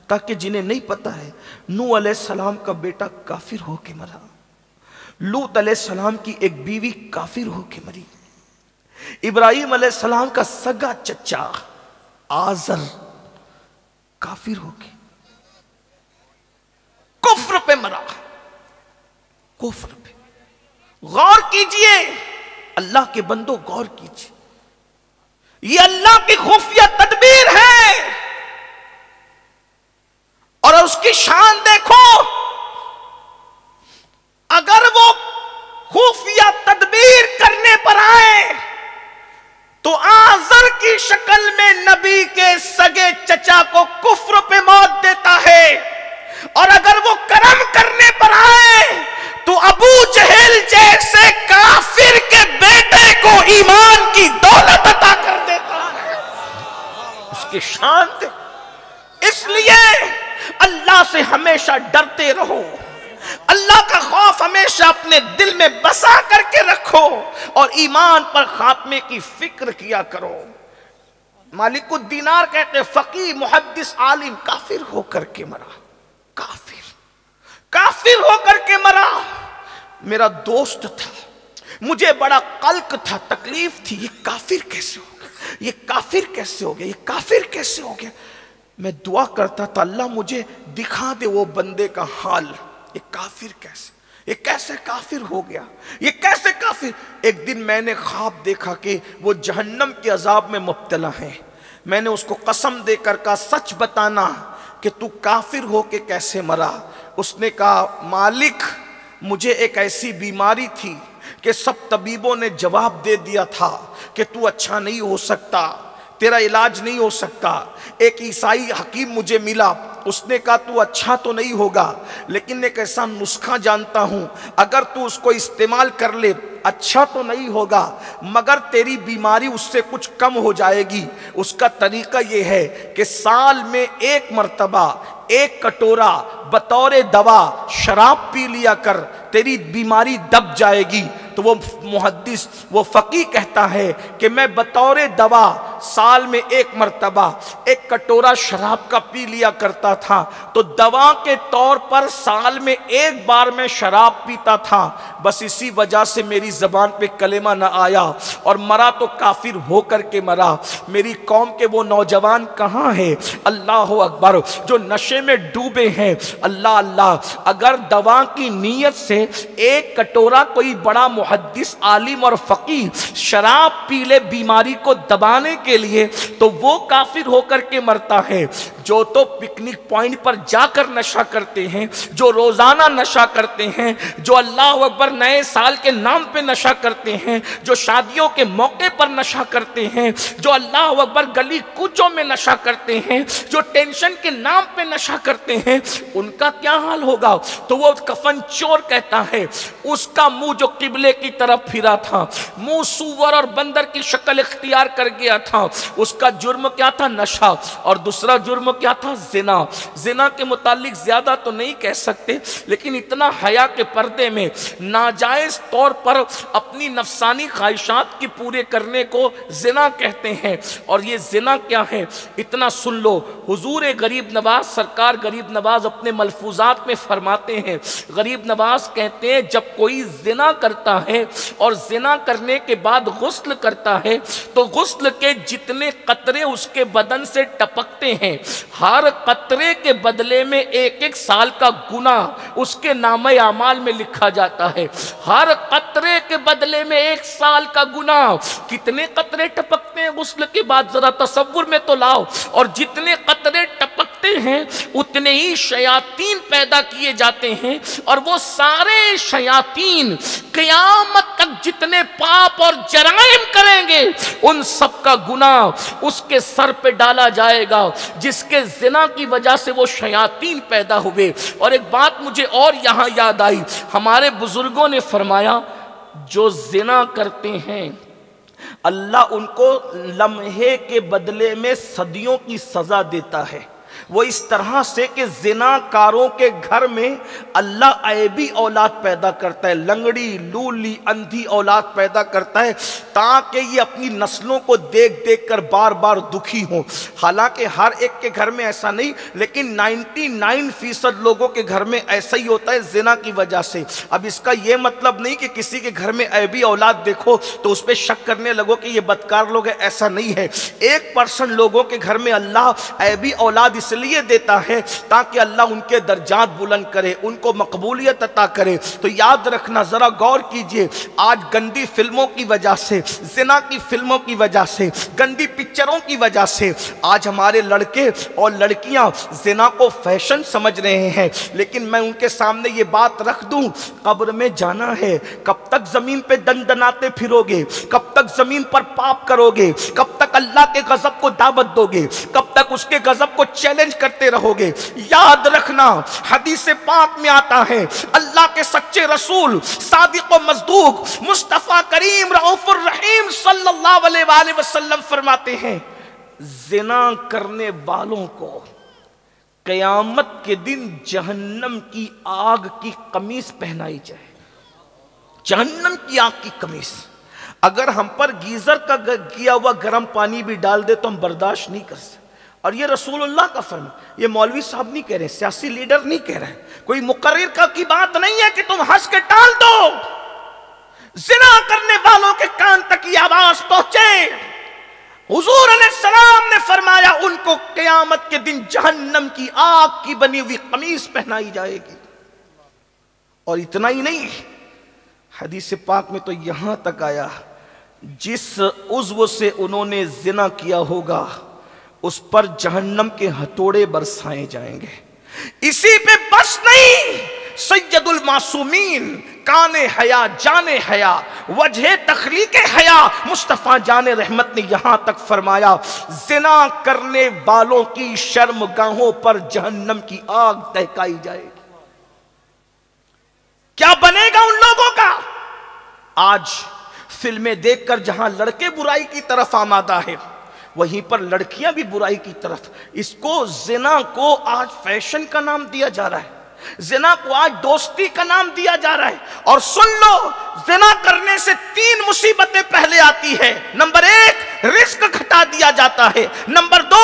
تاکہ جنہیں نہیں پتا ہے، نوح علیہ السلام کا بیٹا کافر ہو کے مرا، لوط علیہ السلام کی ایک بیوی کافر ہو کے مری، ابراہیم علیہ السلام کا سگا چچا آزر کافر ہو کے کفر پہ مرا، کفر پہ۔ غور کیجئے اللہ کے بندو، غور کیجئے، یہ اللہ کی خفیہ تدبیر ہے اور اس کی شان دیکھو۔ اگر وہ خفیہ تدبیر کرنے پر آئے تو آزر کی شکل میں نبی کے سگے چچا کو کفر پہ موت دیتا ہے، اور اگر وہ کرم کرنے پر آئے تو ابو جہل جیسے کافر کے بیٹے کو ایمان کی دولت عطا کر دیتا ہے۔ اس کی شان دے۔ اس لیے اللہ سے ہمیشہ ڈرتے رہو، اللہ کا خوف ہمیشہ اپنے دل میں بسا کر کے رکھو اور ایمان پر خاتمے کی فکر کیا کرو۔ مالک الدینار کہتے فقیہ محدث عالم کافر ہو کر کے مرا، کافر ہو کر کے مرا۔ میرا دوست تھا، مجھے بڑا قلق تھا، تکلیف تھی، یہ کافر کیسے ہو گیا، یہ کافر کیسے ہو گیا، یہ کافر کیسے ہو گیا۔ میں دعا کرتا تھا اللہ مجھے دکھا دے وہ بندے کا حال، یہ کافر کیسے، یہ کیسے کافر ہو گیا، یہ کیسے کافر۔ ایک دن میں نے خواب دیکھا کہ وہ جہنم کے عذاب میں مبتلا ہے۔ میں نے اس کو قسم دے کر کہا سچ بتانا کہ تو کافر ہو کے کیسے مرا۔ اس نے کہا مالک مجھے ایک ایسی بیماری تھی کہ سب طبیبوں نے جواب دے دیا تھا کہ تو اچھا نہیں ہو سکتا، تیرا علاج نہیں ہو سکتا۔ ایک عیسائی حکیم مجھے ملا، اس نے کہا تو اچھا تو نہیں ہوگا لیکن ایک ایسا نسخہ جانتا ہوں، اگر تو اس کو استعمال کر لے اچھا تو نہیں ہوگا مگر تیری بیماری اس سے کچھ کم ہو جائے گی۔ اس کا طریقہ یہ ہے کہ سال میں ایک مرتبہ ایک کٹورا بطور دوا شراب پی لیا کر، تیری بیماری دب جائے گی۔ تو وہ محدث، وہ فقیہ کہتا ہے کہ میں بطور دوا سال میں ایک مرتبہ ایک کٹورا شراب کا پی لیا کرتا تھا، تو دوا کے طور پر سال میں ایک بار میں شراب پیتا تھا، بس اسی وجہ سے میری زبان پہ کلمہ نہ آیا اور مرا تو کافر ہو کر کے مرا۔ میری قوم کے وہ نوجوان کہاں ہیں، اللہ اکبر، جو نشے میں ڈوبے ہیں۔ اللہ اللہ، اگر دوا کی نیت سے ایک کٹورا کوئی بڑا محدث عالم اور فقیہ شراب پی لے بیماری کو دبانے کے لیے تو وہ کافر ہو کر کے مرتا ہے۔ جو تو پکنک پوائنٹ پر جا کر نشہ کرتے ہیں، جو روزانہ نشہ کرتے ہیں، جو اللہ اکبر نئے سال کے نام پہ نشہ کرتے ہیں، جو شادیوں کے موقع پر نشہ کرتے ہیں، جو اللہ اکبر گلی کوچوں میں نشہ کرتے ہیں، جو ٹینشن کے نام پہ نشہ کرتے ہیں، ان کا کیا حال ہوگا؟ تو وہ کفن چور کہتا ہے اس کا منہ جو قبلے کی طرف پھرا تھا، منہ سور اور بندر کی شکل اختیار کر گیا تھا، اس کا جرم کیا تھا؟ نشہ، اور دوسرا جرم کیا تھا؟ زنا۔ زنا کے متعلق زیادہ تو نہیں کہہ سکتے لیکن اتنا حیا کے پردے میں ناجائز طور پر اپنی نفسانی خواہشات کی پورے کرنے کو زنا کہتے ہیں۔ اور یہ زنا کیا ہے اتنا سن لو، حضور غریب نواز سرکار غریب نواز اپنے ملفوظات میں فرماتے ہیں، غریب نواز کہتے ہیں جب کوئی زنا کرتا ہے اور زنا کرنے کے بعد غسل کرتا ہے تو غسل کے جتنے قطرے اس کے بدن سے ٹپکتے ہیں، ہر قطرے کے بدلے میں ایک ایک سال کا گناہ اس کے نامہ اعمال میں لکھا جاتا ہے۔ ہر قطرے کے بدلے میں ایک سال کا گناہ۔ کتنے قطرے ٹپکتے ہیں غسل کے بعد ذرا تصور میں تو لاؤ، اور جتنے قطرے ٹپکتے ہیں اتنے ہی شیاطین پیدا کیے جاتے ہیں، اور وہ سارے شیاطین قیامت تک جتنے پاپ اور جرائم کریں گے ان سب کا گناہ اس کے سر پہ ڈالا جائے گا جس کے زنا کی وجہ سے وہ شیاطین پیدا ہوئے۔ اور ایک بات مجھے اور یہاں یاد آئی، ہمارے بزرگوں نے فرمایا جو زنا کرتے ہیں اللہ ان کو لمحے کے بدلے میں صدیوں کی سزا دیتا ہے۔ وہ اس طرح سے کہ زنا کاروں کے گھر میں اللہ عیبی اولاد پیدا کرتا ہے، لنگڑی لولی اندھی اولاد پیدا کرتا ہے تاکہ یہ اپنی نسلوں کو دیکھ دیکھ کر بار بار دکھی ہوں۔ حالانکہ ہر ایک کے گھر میں ایسا نہیں، لیکن 99% لوگوں کے گھر میں ایسا ہی ہوتا ہے زنا کی وجہ سے۔ اب اس کا یہ مطلب نہیں کہ کسی کے گھر میں عیبی اولاد دیکھو تو اس پہ شک کرنے لگو کہ یہ بدکار لوگ ہیں، ایسا نہیں ہے۔ 1% لوگوں کے گھر میں اللہ عیبی اولاد اس لیے دیتا ہے تاکہ اللہ ان کے درجات بلند کرے، ان کو مقبولیت عطا کرے۔ تو یاد رکھنا، ذرا غور کیجئے، آج گندی فلموں کی وجہ سے، زنا کی فلموں کی وجہ سے، گندی پکچروں کی وجہ سے آج ہمارے لڑکے اور لڑکیاں زنا کو فیشن سمجھ رہے ہیں۔ لیکن میں ان کے سامنے یہ بات رکھ دوں، قبر میں جانا ہے، کب تک زمین پہ دندناتے پھرو گے؟ کب تک زمین پر پاپ کرو گے؟ کب تک اللہ کے غضب کو دعوت دو گے؟ کب تک اس کے غضب کو چیلنج کرتے رہو گے؟ یاد رکھنا، حدیث پاک میں آتا ہے اللہ کے سچے رسول صادق و مصدوق مصطفیٰ کریم رؤوف الرحیم صلی اللہ علیہ وآلہ وسلم فرماتے ہیں زنا کرنے والوں کو قیامت کے دن جہنم کی آگ کی قمیص پہنائی جائے. جہنم کی آگ کی قمیص. اگر ہم پر گیزر کا کیا ہوا گرم پانی بھی ڈال دے تو ہم برداشت نہیں کر سکتے. اور یہ رسول اللہ کا فرمان، یہ مولوی صاحب نہیں کہہ رہے، سیاسی لیڈر نہیں کہہ رہے، کوئی مقرر کا کی بات نہیں ہے کہ تم ہنس کے ٹال دو. زنا کرنے والوں کے کان تک یہ آواز پہنچے. حضور علیہ السلام نے فرمایا ان کو قیامت کے دن جہنم کی آگ کی بنی ہوئی قمیص پہنائی جائے گی. اور اتنا ہی نہیں، حدیث پاک میں تو یہاں تک آیا جس عضو سے انہوں نے زنا کیا ہوگا اس پر جہنم کے ہتھوڑے برسائے جائیں گے. اسی پہ بس نہیں، سید المعصومین کان حیا جان حیا وجہ تخلیق حیا مصطفیٰ جان رحمت نے یہاں تک فرمایا زنا کرنے والوں کی شرمگاہوں پر جہنم کی آگ دہکائی جائے گی. کیا بنے گا ان لوگوں کا؟ آج فلمیں دیکھ کر جہاں لڑکے برائی کی طرف آمادہ ہے وہیں پر لڑکیاں بھی برائی کی طرف. اس کو زنا کو آج فیشن کا نام دیا جا رہا ہے، زنا کو آج دوستی کا نام دیا جا رہا ہے. اور سن لو، زنا کرنے سے 3 مصیبتیں پہلے آتی ہے. نمبر 1 رزق گھٹا دیا جاتا ہے، نمبر 2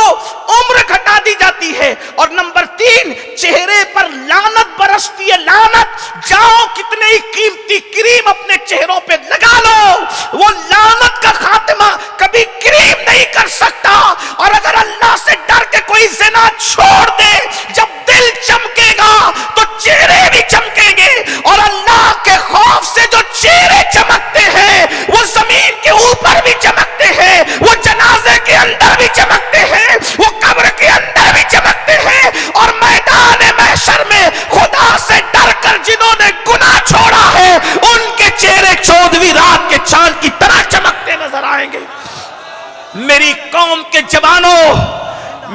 عمر گھٹا دی جاتی ہے، اور نمبر 3 چہرے پر لعنت برستی ہے. لعنت، جاؤ کتنے ہی قیمتی کریم اپنے چہروں پہ لگا لو، وہ لعنت کا خاتمہ کبھی کریم نہیں کر سکتا. اور اگر اللہ سے ڈر کے کوئی زنا چھوڑ دے، جب دل چمکے گا تو چہرے بھی چمکیں گے. اور اللہ کے خوف سے جو چہرے چمکتے ہیں وہ زمین کے اوپر بھی چمکتے ہیں، وہ جنازے کے اندر بھی چمکتے ہیں، وہ قبر کے اندر بھی چمکتے ہیں. اور میدان محشر میں خدا سے ڈر کر جنہوں نے گناہ چھوڑا ہے ان کے چہرے 14ویں رات کے چاند کی طرح چمکتے نظر آئیں گے. میری قوم کے جوانوں،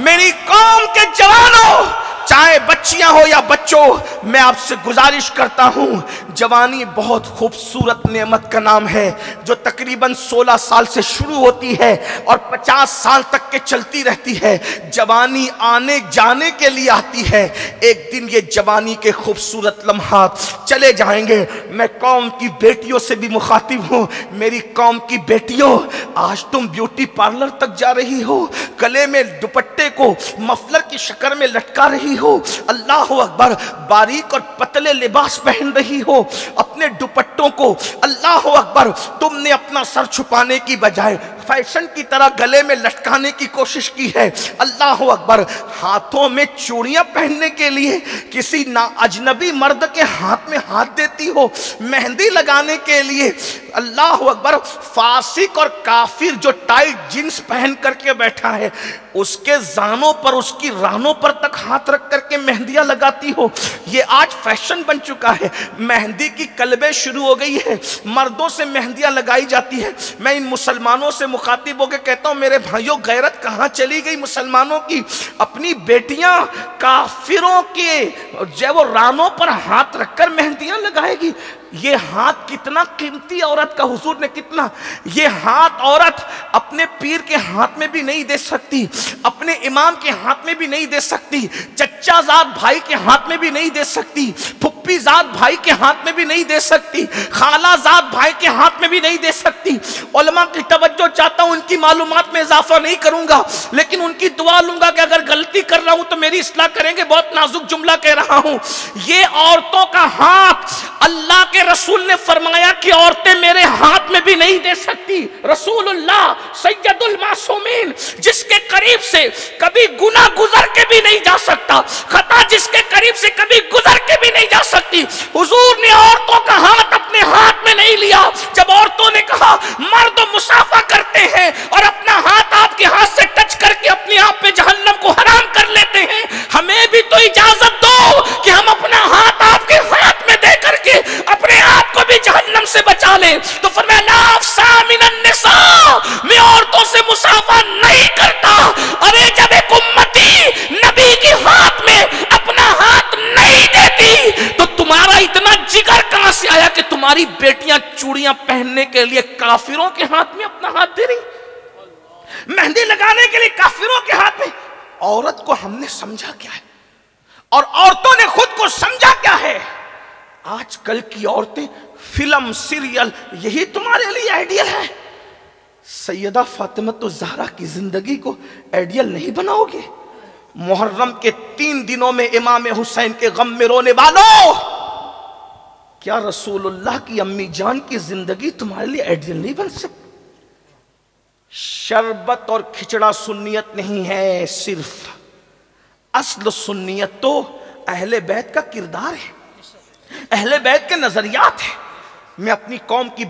میری قوم کے جوانوں، چاہے بچیاں ہو یا بچوں، میں آپ سے گزارش کرتا ہوں، جوانی بہت خوبصورت نعمت کا نام ہے جو تقریباً 16 سال سے شروع ہوتی ہے اور 50 سال تک کے چلتی رہتی ہے. جوانی آنے جانے کے لیے آتی ہے، ایک دن یہ جوانی کے خوبصورت لمحات چلے جائیں گے. میں قوم کی بیٹیوں سے بھی مخاطب ہوں. میری قوم کی بیٹیوں، آج تم بیوٹی پارلر تک جا رہی ہو، گلے میں دوپٹے کو مفلر کی شکل میں لٹکا رہی ہو، اللہ اکبر، باریک اور پتلے لباس پہن رہی ہو، اپنے دوپٹوں کو اللہ اکبر تم نے اپنا سر چھپانے کی بجائے فیشن کی طرح گلے میں لٹکانے کی کوشش کی ہے. اللہ اکبر، ہاتھوں میں چوڑیاں پہننے کے لیے کسی اجنبی مرد کے ہاتھ میں ہاتھ دیتی ہو، مہندی لگانے کے لیے اللہ اکبر فاسق اور کافر جو ٹائٹ جینس پہن کر کے بیٹھا ہے اس کے زانوں پر، اس کی رانوں پر تک ہاتھ رکھ کر کے مہندیاں لگاتی ہو. یہ آج فیشن بن چکا ہے. مہندی کی کلبیں شروع ہو گئی ہے، مردوں سے مہندیاں لگائی جاتی ہے. میں ان مسلمانوں سے مخاطب ہو کے کہتا ہوں میرے بھائیوں، غیرت کہاں چلی گئی مسلمانوں کی؟ اپنی بیٹیاں کافروں کے جو وہ رانوں پر ہاتھ رکھ کر مہندیاں لگائے گی. یہ ہاتھ کتنا قیمتی عورت کا، حضور نے کتنا، یہ ہاتھ عورت اپنے پیر کے ہاتھ میں بھی نہیں دے سکتی، اپنے امام کے ہاتھ میں بھی نہیں دے سکتی، چچا زاد بھائی کے ہاتھ میں بھی نہیں دے سکتی، پھپھی زاد بھائی کے ہاتھ میں بھی نہیں دے سکتی، خالہ زاد بھائی کے ہاتھ میں بھی نہیں دے سکتی. علماء کی توجہ چاہتا ہوں، ان کی معلومات میں اضافہ نہیں کروں گا لیکن ان کی دعا لوں گا کہ اگر غلطی کر رہا ہوں تو میری اصلاح کریں گے. بہت نازک جملہ کہہ رہا ہوں. یہ عورتوں کا ہاتھ اللہ کے رسول نے فرمایا کہ عورتیں میرے ہاتھ میں بھی نہیں دے سکتی. رسول اللہ سید المعصومین جس کے قریب سے کبھی گناہ گزر کے بھی نہیں جا سکتا، خطا جس کے قریب سے کبھی گزر کے بھی نہیں جا سکتی، حضور نے عورتوں کا ہاتھ اپنے ہاتھ میں نہیں لیا. جب عورتوں نے کہا مرد مصافحہ کرتے ہیں اور اپنا ہاتھ آپ کے ہاتھ سے ٹچ کر کے اپنے آپ پہ جہنم کو حرام کر لیتے ہیں، ہمیں بھی تو اجازت دو کہ ہم اپنا ہاتھ آپ کے ہاتھ میں دے کر کے اپنے آپ کو بھی جہنم سے بچا لیں. تو فرمایا لا افسا من النساء، میں عورتوں سے مصافحہ نہیں کرتا. ارے جب ایک امتی نبی کے ہاتھ میں اپنا ہاتھ نہیں دیتی تو تمہارا اتنا جگر کہاں سے آیا کہ تمہاری بیٹیاں چوڑیاں پہننے کے لیے کافروں کے ہاتھ میں اپنا ہاتھ دے رہی، مہندی لگانے کے لیے کافروں کے ہاتھ میں. عورت کو ہم نے سمجھا کیا ہے؟ اور عورتوں نے خود کو سمجھا کیا ہے؟ آج کل کی عورتیں فلم سیریل یہی تمہارے لیے آئیڈیل ہے؟ سیدہ فاطمہ الزہرا کی زندگی کو آئیڈیل نہیں بناؤ گے؟ محرم کے 3 دنوں میں امام حسین کے غم میں رونے والوں، کیا رسول اللہ کی امی جان کی زندگی تمہارے لیے آئیڈیل نہیں بن سکتی؟ شربت اور کھچڑا سنیت نہیں ہے، صرف اصل سنیت تو اہل بیت کا کردار ہے، اہل بیت کے نظریات ہیں۔ میں اپنی قوم کی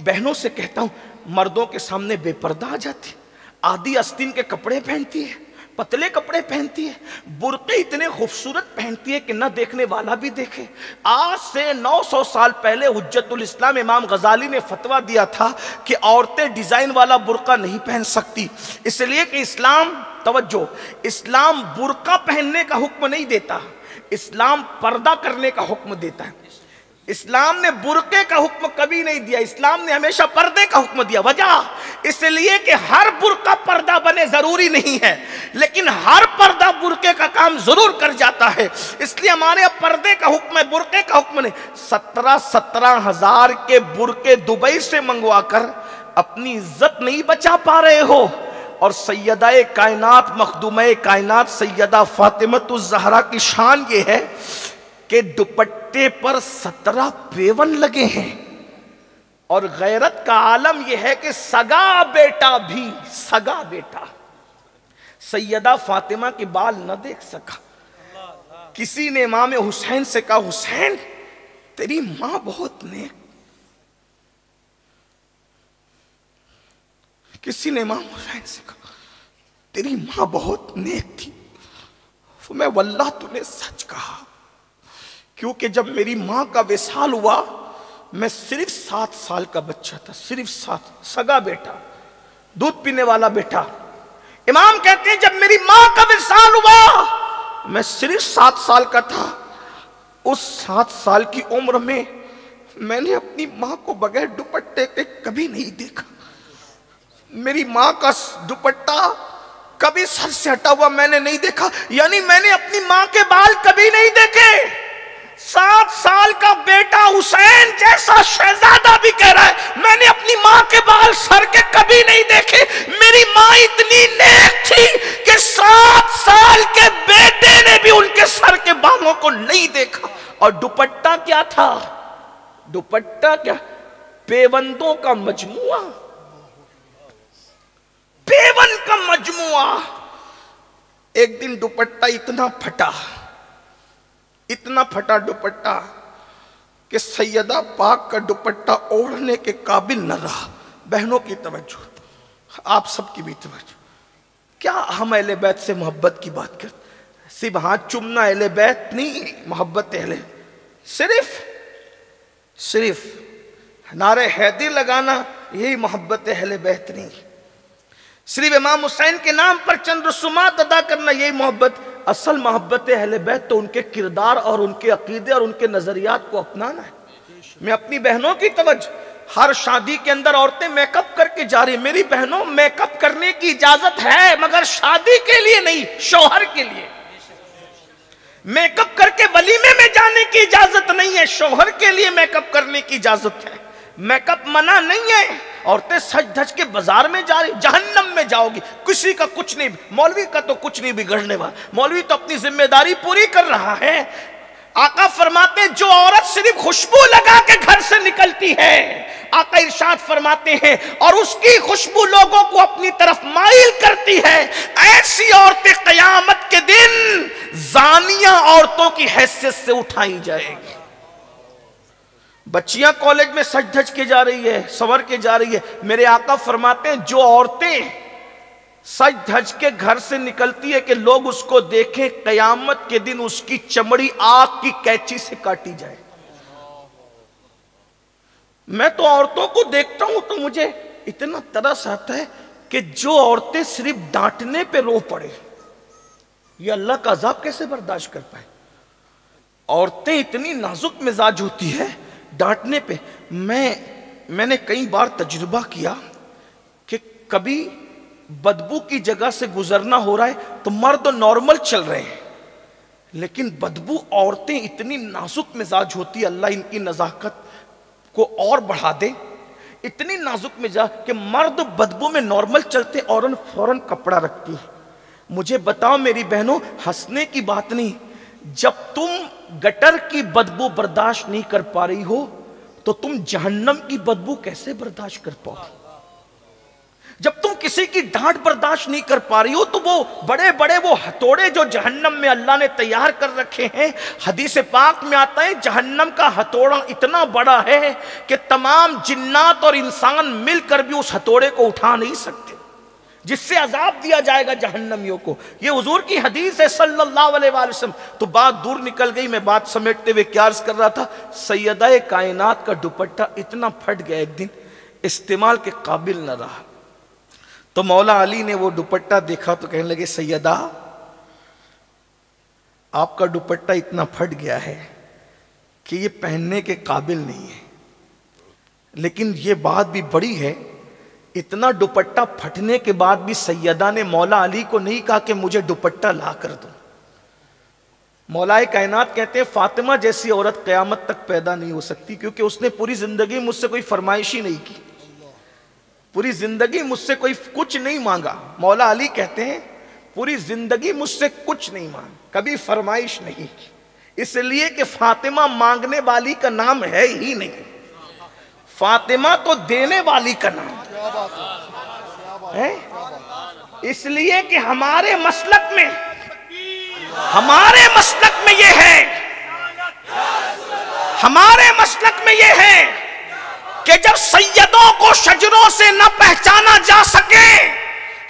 بہنوں سے کہتا ہوں، مردوں کے سامنے بے پردہ آ جاتی، آدھی آستین کے کپڑے پہنتی ہے، پتلے کپڑے پہنتی ہے، برقعے اتنے خوبصورت پہنتی ہے کہ نہ دیکھنے والا بھی دیکھے۔ آج سے 900 سال پہلے حجت الاسلام امام غزالی نے فتویٰ دیا تھا کہ عورتیں ڈیزائن والا برقع نہیں پہن سکتی، اس لیے کہ اسلام، توجہ، اسلام برقع پہننے کا حکم نہیں دیتا، اسلام پردہ کرنے کا حکم دیتا ہے۔ اسلام نے برقعے کا حکم کبھی نہیں دیا، اسلام نے ہمیشہ پردے کا حکم دیا۔ وجہ اس لیے کہ ہر برقع پردہ بنے ضروری نہیں ہے، لیکن ہر پردہ برقعے کا کام ضرور کر جاتا ہے، اس لیے ہمارے اب پردے کا حکم ہے، برقعے کا حکم نہیں۔ 17 ہزار کے برقعے دبئی سے منگوا کر اپنی عزت نہیں بچا پا رہے ہو، اور سیدہ کائنات مخدومہ کائنات سیدہ فاطمہ الزہرا کی شان یہ ہے کہ دوپٹے پر 17 پیون لگے ہیں، اور غیرت کا عالم یہ ہے کہ سگا بیٹا بھی، سگا بیٹا سیدہ فاطمہ کے بال نہ دیکھ سکا۔ کسی نے امام حسین سے کہا، حسین تیری ماں بہت نیک، کسی نے امام حسین سے کہا تیری ماں بہت نیک تھی، میں واللہ تو نے سچ کہا، کیونکہ جب میری ماں کا وصال ہوا میں صرف 7 سال کا بچہ تھا، صرف 7، سگا بیٹا، دودھ پینے والا بیٹا۔ امام کہتے ہیں جب میری ماں کا وصال ہوا میں صرف 7 سال کا تھا، اس 7 سال کی عمر میں میں نے اپنی ماں کو بغیر دوپٹے کے کبھی نہیں دیکھا، میری ماں کا دوپٹہ کبھی سر سے ہٹا ہوا میں نے نہیں دیکھا، یعنی میں نے اپنی ماں کے بال کبھی نہیں دیکھے۔ 7 سال کا بیٹا حسین جیسا شہزادہ بھی کہہ رہا ہے میں نے اپنی ماں کے بال سر کے کبھی نہیں دیکھے، میری ماں اتنی نیک تھی کہ 7 سال کے بیٹے نے بھی ان کے سر کے بالوں کو نہیں دیکھا۔ اور دوپٹہ کیا تھا؟ دوپٹہ کیا؟ پیوندوں کا مجموعہ، پیون کا مجموعہ۔ ایک دن دوپٹہ اتنا پھٹا دوپٹہ کہ سیدہ پاک کا دوپٹہ اوڑھنے کے قابل نہ رہا۔ بہنوں کی توجہ، آپ سب کی بھی توجہ، کیا ہم اہل بیت سے محبت کی بات کرتے؟ صرف ہاتھ چومنا اہل بیت نہیں، محبت اہل، صرف نعرہ حیدر لگانا یہی محبت اہل بیت نہیں، صرف امام حسین کے نام پر چند رسومات ادا کرنا یہی محبت۔ اصل محبت اہل بیت تو ان کے کردار اور ان کے عقیدے اور ان کے نظریات کو اپنانا ہے۔ میں اپنی بہنوں کی توجہ، ہر شادی کے اندر عورتیں میک اپ کر کے جا رہی، میری بہنوں میک اپ کرنے کی اجازت ہے مگر شادی کے لیے نہیں، شوہر کے لیے۔ میک اپ کر کے ولیمے میں جانے کی اجازت نہیں ہے، شوہر کے لیے میک اپ کرنے کی اجازت ہے۔ میک اپ منع نہیں ہے، عورتیں سج دھج کے بازار میں جا رہی، جہنم میں جاؤ گی، کسی کا کچھ نہیں، مولوی کا تو کچھ نہیں بگڑنے والا، مولوی تو اپنی ذمہ داری پوری کر رہا ہے۔ آقا فرماتے ہیں جو عورت صرف خوشبو لگا کے گھر سے نکلتی ہے، آقا ارشاد فرماتے ہیں اور اس کی خوشبو لوگوں کو اپنی طرف مائل کرتی ہے، ایسی عورتیں قیامت کے دن زانیہ عورتوں کی حیثیت سے اٹھائی جائے گی۔ بچیاں کالج میں سج دھج کے جا رہی ہے، سنور کے جا رہی ہے، میرے آقا فرماتے ہیں جو عورتیں سج دھج کے گھر سے نکلتی ہے کہ لوگ اس کو دیکھیں، قیامت کے دن اس کی چمڑی آگ کی کینچی سے کاٹی جائے۔ میں تو عورتوں کو دیکھتا ہوں تو مجھے اتنا ترس آتا ہے کہ جو عورتیں صرف ڈانٹنے پہ رو پڑے، یہ اللہ کا عذاب کیسے برداشت کر پائے؟ عورتیں اتنی نازک مزاج ہوتی ہے ڈانٹنے پہ۔ میں نے کئی بار تجربہ کیا کہ کبھی بدبو کی جگہ سے گزرنا ہو رہا ہے تو مرد نارمل چل رہے ہیں، لیکن بدبو عورتیں اتنی نازک مزاج ہوتی ہے، اللہ ان کی نزاکت کو اور بڑھا دے، اتنی نازک مزاج کہ مرد بدبو میں نارمل چلتے عورت فوراً کپڑا رکھتی ہے۔ مجھے بتاؤ میری بہنوں، ہنسنے کی بات نہیں، جب تم گٹر کی بدبو برداشت نہیں کر پا رہی ہو تو تم جہنم کی بدبو کیسے برداشت کر پاؤ؟ جب تم کسی کی ڈانٹ برداشت نہیں کر پا رہی ہو تو وہ بڑے بڑے وہ ہتھوڑے جو جہنم میں اللہ نے تیار کر رکھے ہیں، حدیث پاک میں آتا ہے جہنم کا ہتھوڑا اتنا بڑا ہے کہ تمام جنات اور انسان مل کر بھی اس ہتھوڑے کو اٹھا نہیں سکتے، جس سے عذاب دیا جائے گا جہنمیوں کو۔ یہ حضور کی حدیث ہے صلی اللہ علیہ وآلہ وسلم۔ تو بات دور نکل گئی، میں بات سمیٹتے ہوئے کیا عرض کر رہا تھا، سیدہ کائنات کا دوپٹہ اتنا پھٹ گیا ایک دن، استعمال کے قابل نہ رہا۔ تو مولا علی نے وہ دوپٹہ دیکھا تو کہنے لگے سیدہ آپ کا دوپٹہ اتنا پھٹ گیا ہے کہ یہ پہننے کے قابل نہیں ہے۔ لیکن یہ بات بھی بڑی ہے، اتنا دوپٹہ پھٹنے کے بعد بھی سیدہ نے مولا علی کو نہیں کہا کہ مجھے دوپٹہ لا کر دو۔ مولا کائنات کہتے ہیں فاطمہ جیسی عورت قیامت تک پیدا نہیں ہو سکتی، کیونکہ اس نے پوری زندگی مجھ سے کوئی فرمائش ہی نہیں کی، پوری زندگی مجھ سے کوئی کچھ نہیں مانگا۔ مولا علی کہتے ہیں پوری زندگی مجھ سے کچھ نہیں مانگا، کبھی فرمائش نہیں کی، اس لیے کہ فاطمہ مانگنے والی کا نام ہے ہی نہیں، فاطمہ تو دینے والی کا نام ہے۔ اس لیے کہ ہمارے مسلک میں یہ ہے، ہمارے مسلک میں یہ ہے کہ جب سیدوں کو شجروں سے نہ پہچانا جا سکے،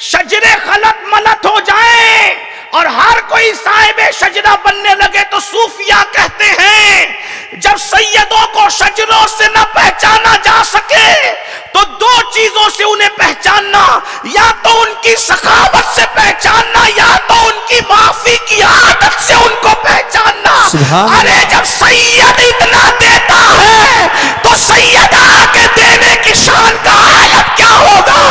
شجرے خلط ملت ہو جائیں اور ہر کوئی صاحب شجرہ بننے لگے تو صوفیہ کہتے ہیں جب سیدوں کو شجروں سے نہ پہچانا جا سکے تو دو چیزوں سے انہیں پہچاننا، یا تو ان کی سخاوت سے پہچاننا یا تو ان کی معافی کی عادت سے ان کو پہچاننا۔ ارے جب سید اتنا دیتا ہے تو سیدہ کے دینے کی شان کا عالم کیا ہوگا؟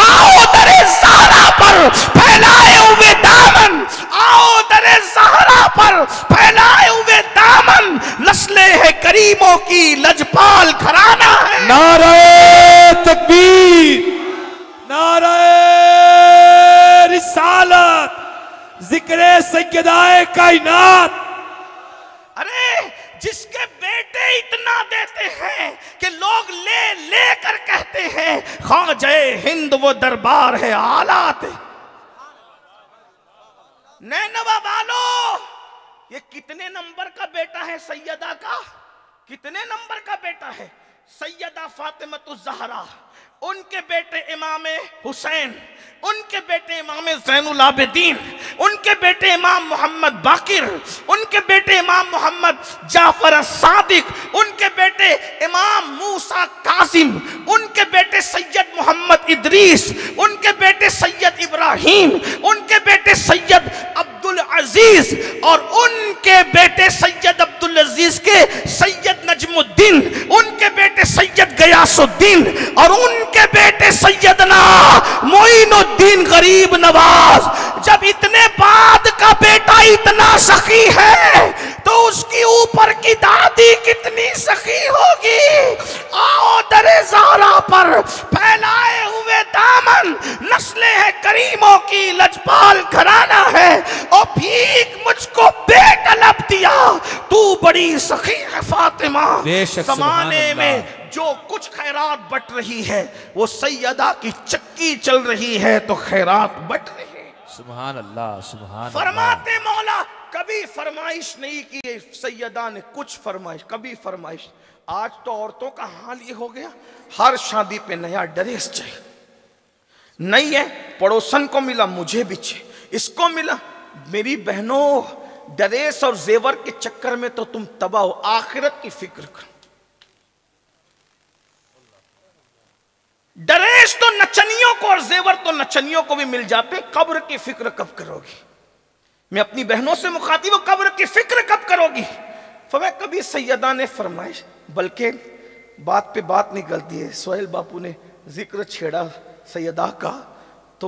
آؤ در زہرا پر پھیلائے ہوئے دامن، آؤ در زہرا پر پھیلائے ہوئے دامن، نسل ہے کریموں کی لجپال گھرانہ ہے۔ نعرہ تکبیر، نعرہ رسالت، ذکر سیدہ کائنات۔ ارے جس کے بیٹے اتنا دیتے ہیں کہ لوگ لے لے کر کہتے ہیں خواجہ ہند وہ دربار ہے آلات۔ نینوا والو، یہ کتنے نمبر کا بیٹا ہے سیدہ کا؟ کتنے نمبر کا بیٹا ہے؟ سیدہ فاطمۃ الزہرا، ان کے بیٹے امام حسین، ان کے بیٹے امام زین العابدین، ان کے بیٹے امام محمد باقر، ان کے بیٹے امام محمد جعفر الصادق، ان کے بیٹے امام موسیٰ کاظم، ان کے بیٹے سید محمد ادریس، ان کے بیٹے سید ابراہیم، ان کے بیٹے سید عبدالعزیز، اور ان کے بیٹے سید عبدالعزیز کے سید نجم الدین، ان کے بیٹے سید غیاث الدین، اور ان کے بیٹے سیدنا معین الدین غریب نواز۔ جب اتنے بعد کا بیٹا اتنا سخی ہے تو اس کی اوپر کی دادی کتنی سخی ہوگی۔ آؤ در زہرا پر پھیلائے ہوئے دامن، نسل ہے کریموں کی لجپال گھرانہ ہے، اور بھیک مجھ کو بے طلب دیا، تو بڑی سخی ہے فاطمہ۔ زمانے میں جو کچھ خیرات بٹ رہی ہے وہ سیدہ کی چکی چل رہی ہے تو خیرات بٹ رہی ہے۔ سبحان اللہ، سبحان اللہ۔ فرماتے مولا کبھی فرمائش نہیں کی سیدہ نے، کچھ فرمائش، کبھی فرمائش۔ آج تو عورتوں کا حال یہ ہو گیا، ہر شادی پہ نیا ڈریس چاہیے، نہیں ہے پڑوسن کو ملا مجھے بھی چاہیے، اس کو ملا۔ میری بہنوں ڈریس اور زیور کے چکر میں تو تم تباہ ہو، آخرت کی فکر کرو۔ ڈریس تو نچنیوں کو اور زیور تو نچنیوں کو بھی مل جاتے، قبر کی فکر کب کرو گی؟ میں اپنی بہنوں سے مخاطب ہوں، قبر کی فکر کب کرو گی؟ فرمایا کبھی سیدہ نے فرمائش، بلکہ بات پہ بات نکلتی ہے۔ سہیل باپو نے ذکر چھیڑا سیدہ کا، تو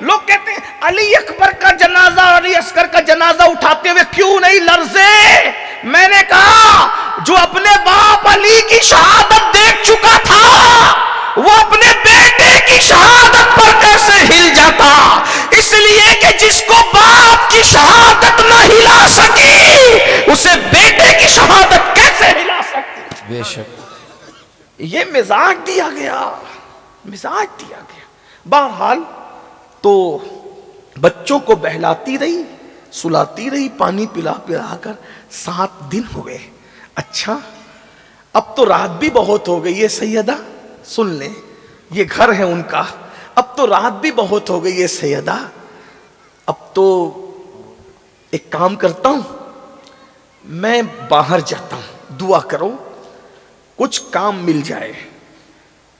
لوگ کہتے ہیں علی اکبر کا جنازہ، علی اصغر کا جنازہ اٹھاتے ہوئے کیوں نہیں لرزے؟ میں نے کہا جو اپنے باپ علی کی شہادت دیکھ چکا تھا وہ اپنے بیٹے کی شہادت پر کیسے ہل جاتا؟ اس لیے کہ جس کو باپ کی شہادت نہ ہلا سکی اسے بیٹے کی شہادت کیسے ہلا سکتی؟ بے شک یہ مزاج دیا گیا، مزاج دیا گیا۔ بہرحال تو بچوں کو بہلاتی رہی، سلاتی رہی، پانی پلا پلا کر 7 دن ہوئے۔ اچھا اب تو رات بھی بہت ہو گئی ہے سیدہ، سن لیں یہ گھر ہے ان کا، اب تو رات بھی بہت ہو گئی ہے سیدہ، اب تو ایک کام کرتا ہوں، میں باہر جاتا ہوں، دعا کرو کچھ کام مل جائے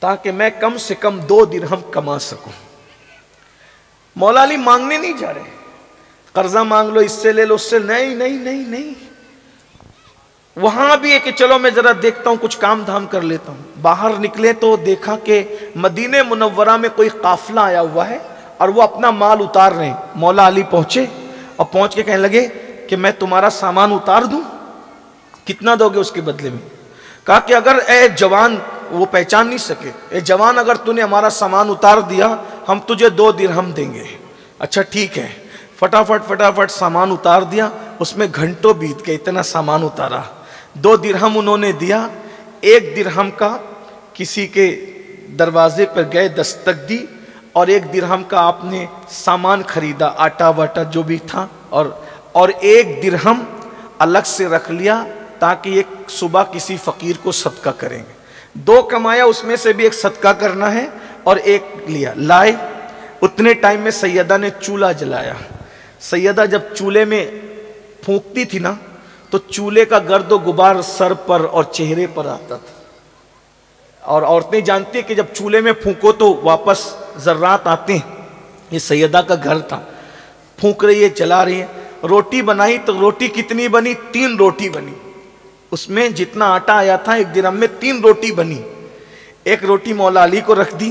تاکہ میں کم سے کم 2 درہم کما سکوں۔ مولا علی مانگنے نہیں جا رہے، قرضہ مانگ لو، اس سے لے لو، اس سے، نہیں نہیں نہیں نہیں، وہاں بھی ہے کہ چلو میں ذرا دیکھتا ہوں کچھ کام دھام کر لیتا ہوں۔ باہر نکلے تو دیکھا کہ مدینہ منورہ میں کوئی قافلہ آیا ہوا ہے اور وہ اپنا مال اتار رہے ہیں۔ مولا علی پہنچے اور پہنچ کے کہنے لگے کہ میں تمہارا سامان اتار دوں، کتنا دو گے اس کے بدلے میں؟ کہا کہ اگر اے جوان، وہ پہچان نہیں سکے، اے جوان اگر تو نے ہمارا سامان اتار دیا ہم تجھے 2 درہم دیں گے۔ اچھا ٹھیک ہے، فٹافٹ سامان اتار دیا، اس میں گھنٹوں بیت گئے، اتنا سامان اتارا۔ 2 درہم انہوں نے دیا، 1 درہم کا کسی کے دروازے پر گئے، دستک دی، اور 1 درہم کا آپ نے سامان خریدا، آٹا واٹا جو بھی تھا، اور 1 درہم الگ سے رکھ لیا تاکہ ایک صبح کسی فقیر کو صدقہ کریں گے۔ 2 کمایا، اس میں سے بھی 1 صدقہ کرنا ہے، اور 1 لیا، لائے۔ اتنے ٹائم میں سیدہ نے چولہا جلایا۔ سیدہ جب چولہے میں پھونکتی تھی نا تو چولہے کا گرد و غبار سر پر اور چہرے پر آتا تھا، اور عورتیں جانتی ہیں کہ جب چولہے میں پھونکو تو واپس ذرات آتے ہیں۔ یہ سیدہ کا گھر تھا، پھونک رہی ہے، جلا رہی ہے۔ روٹی بنائی تو روٹی کتنی بنی؟ 3 روٹی بنی، اس میں جتنا آٹا آیا تھا 1 درہم میں 3 روٹی بنی۔ 1 روٹی مولا علی کو رکھ دی،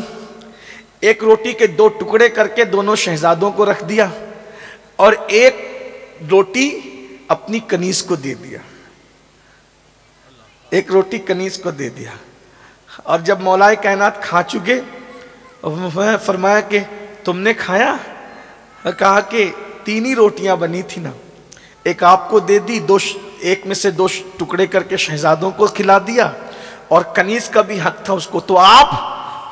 1 روٹی کے 2 ٹکڑے کر کے دونوں شہزادوں کو رکھ دیا، اور 1 روٹی اپنی کنیز کو دے دیا، 1 روٹی کنیز کو دے دیا۔ اور جب مولا کائنات کھا چکے، فرمایا کہ تم نے کھایا؟ کہا کہ 3 ہی روٹیاں بنی تھی نا، 1 آپ کو دے دی، 1 میں سے 2 ٹکڑے کر کے شہزادوں کو کھلا دیا، اور کنیز کا بھی حق تھا اس کو، تو آپ،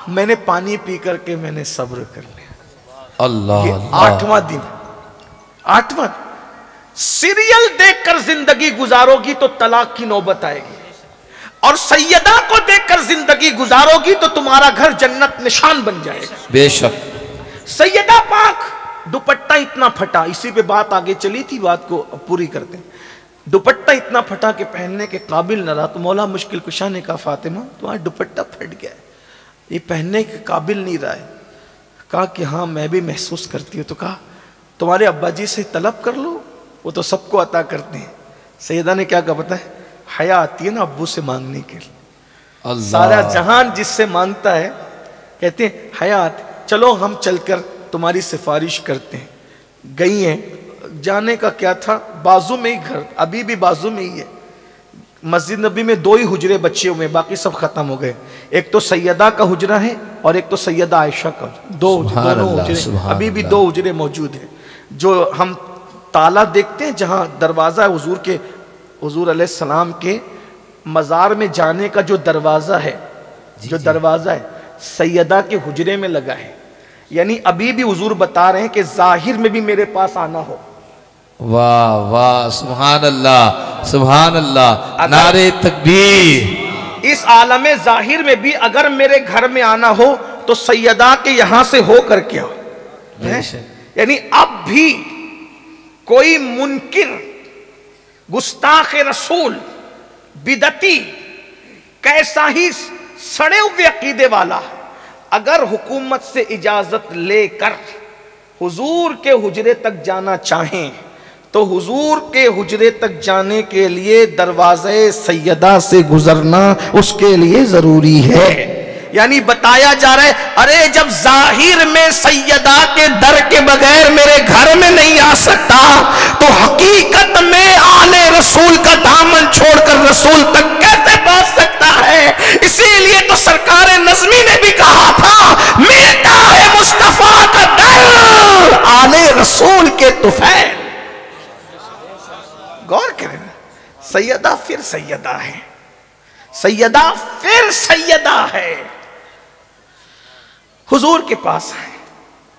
میں نے پانی پی کر کے میں نے صبر کر لیا۔ اللہ یہ 8واں دن، 8واں سیریل دیکھ کر زندگی گزارو گی تو طلاق کی نوبت آئے گی، اور سیدہ کو دیکھ کر زندگی گزارو گی تو تمہارا گھر جنت نشان بن جائے گا۔ بے شک سیدہ پاک دوپٹہ اتنا پھٹا، اسی پہ بات آگے چلی تھی، بات کو پوری کرتے ہیں۔ دوپٹہ اتنا پھٹا کہ پہننے کے قابل نہ رہا، تو مولا مشکل کشا نے کہا فاطمہ تمہارا دوپٹہ پھٹ گیا ہے، یہ پہننے کے قابل نہیں رہا ہے۔ کہا کہ ہاں میں بھی محسوس کرتی ہوں۔ تو کہا تمہارے ابا جی سے طلب کر لو، وہ تو سب کو عطا کرتے ہیں۔ سیدہ نے کیا کہا پتہ ہے؟ حیا آتی ہے نا ابو سے مانگنے کے لیے، اللہ، سارا جہان جس سے مانگتا ہے، کہتے ہیں حیات چلو ہم چل کر تمہاری سفارش کرتے ہیں۔ گئی ہیں، جانے کا کیا تھا، بازو میں ہی گھر، ابھی بھی بازو میں ہی ہے۔ مسجد نبی میں 2 ہی حجرے بچے ہوئے، باقی سب ختم ہو گئے۔ ایک تو سیدہ کا حجرہ ہے اور ایک تو سیدہ عائشہ کا، دونوں حجرے، ابھی بھی 2 حجرے موجود ہیں۔ جو ہم تالا دیکھتے ہیں جہاں دروازہ ہے حضور علیہ السلام کے مزار میں جانے کا جو دروازہ ہے، جو دروازہ ہے سیدہ کے حجرے میں لگا ہے، یعنی ابھی بھی حضور بتا رہے ہیں کہ ظاہر میں بھی میرے پاس آنا ہو۔ واہ واہ، سبحان اللہ سبحان اللہ، نعرہ تکبیر۔ اس عالم ظاہر میں بھی اگر میرے گھر میں آنا ہو تو سیدہ کے یہاں سے ہو کر کیا، یعنی اب بھی کوئی منکر، گستاخ رسول، بدعتی، کیسا ہی سڑے ہوئے عقیدے والا، اگر حکومت سے اجازت لے کر حضور کے حجرے تک جانا چاہیں تو حضور کے حجرے تک جانے کے لیے دروازہ سیدہ سے گزرنا اس کے لیے ضروری ہے۔ یعنی بتایا جا رہا ہے ارے جب ظاہر میں سیدہ کے در کے بغیر میرے گھر میں نہیں آ سکتا تو حقیقت میں آل رسول کا دامن چھوڑ کر رسول تک کیسے پہنچ سکتا ہے؟ اسی لیے تو سرکار نظمی نے بھی کہا تھا ملتا ہے مصطفیٰ کا در آل رسول کے طفیل۔ غور کریں، سیدہ پھر سیدہ ہے، سیدہ پھر سیدہ ہے۔ حضور کے پاس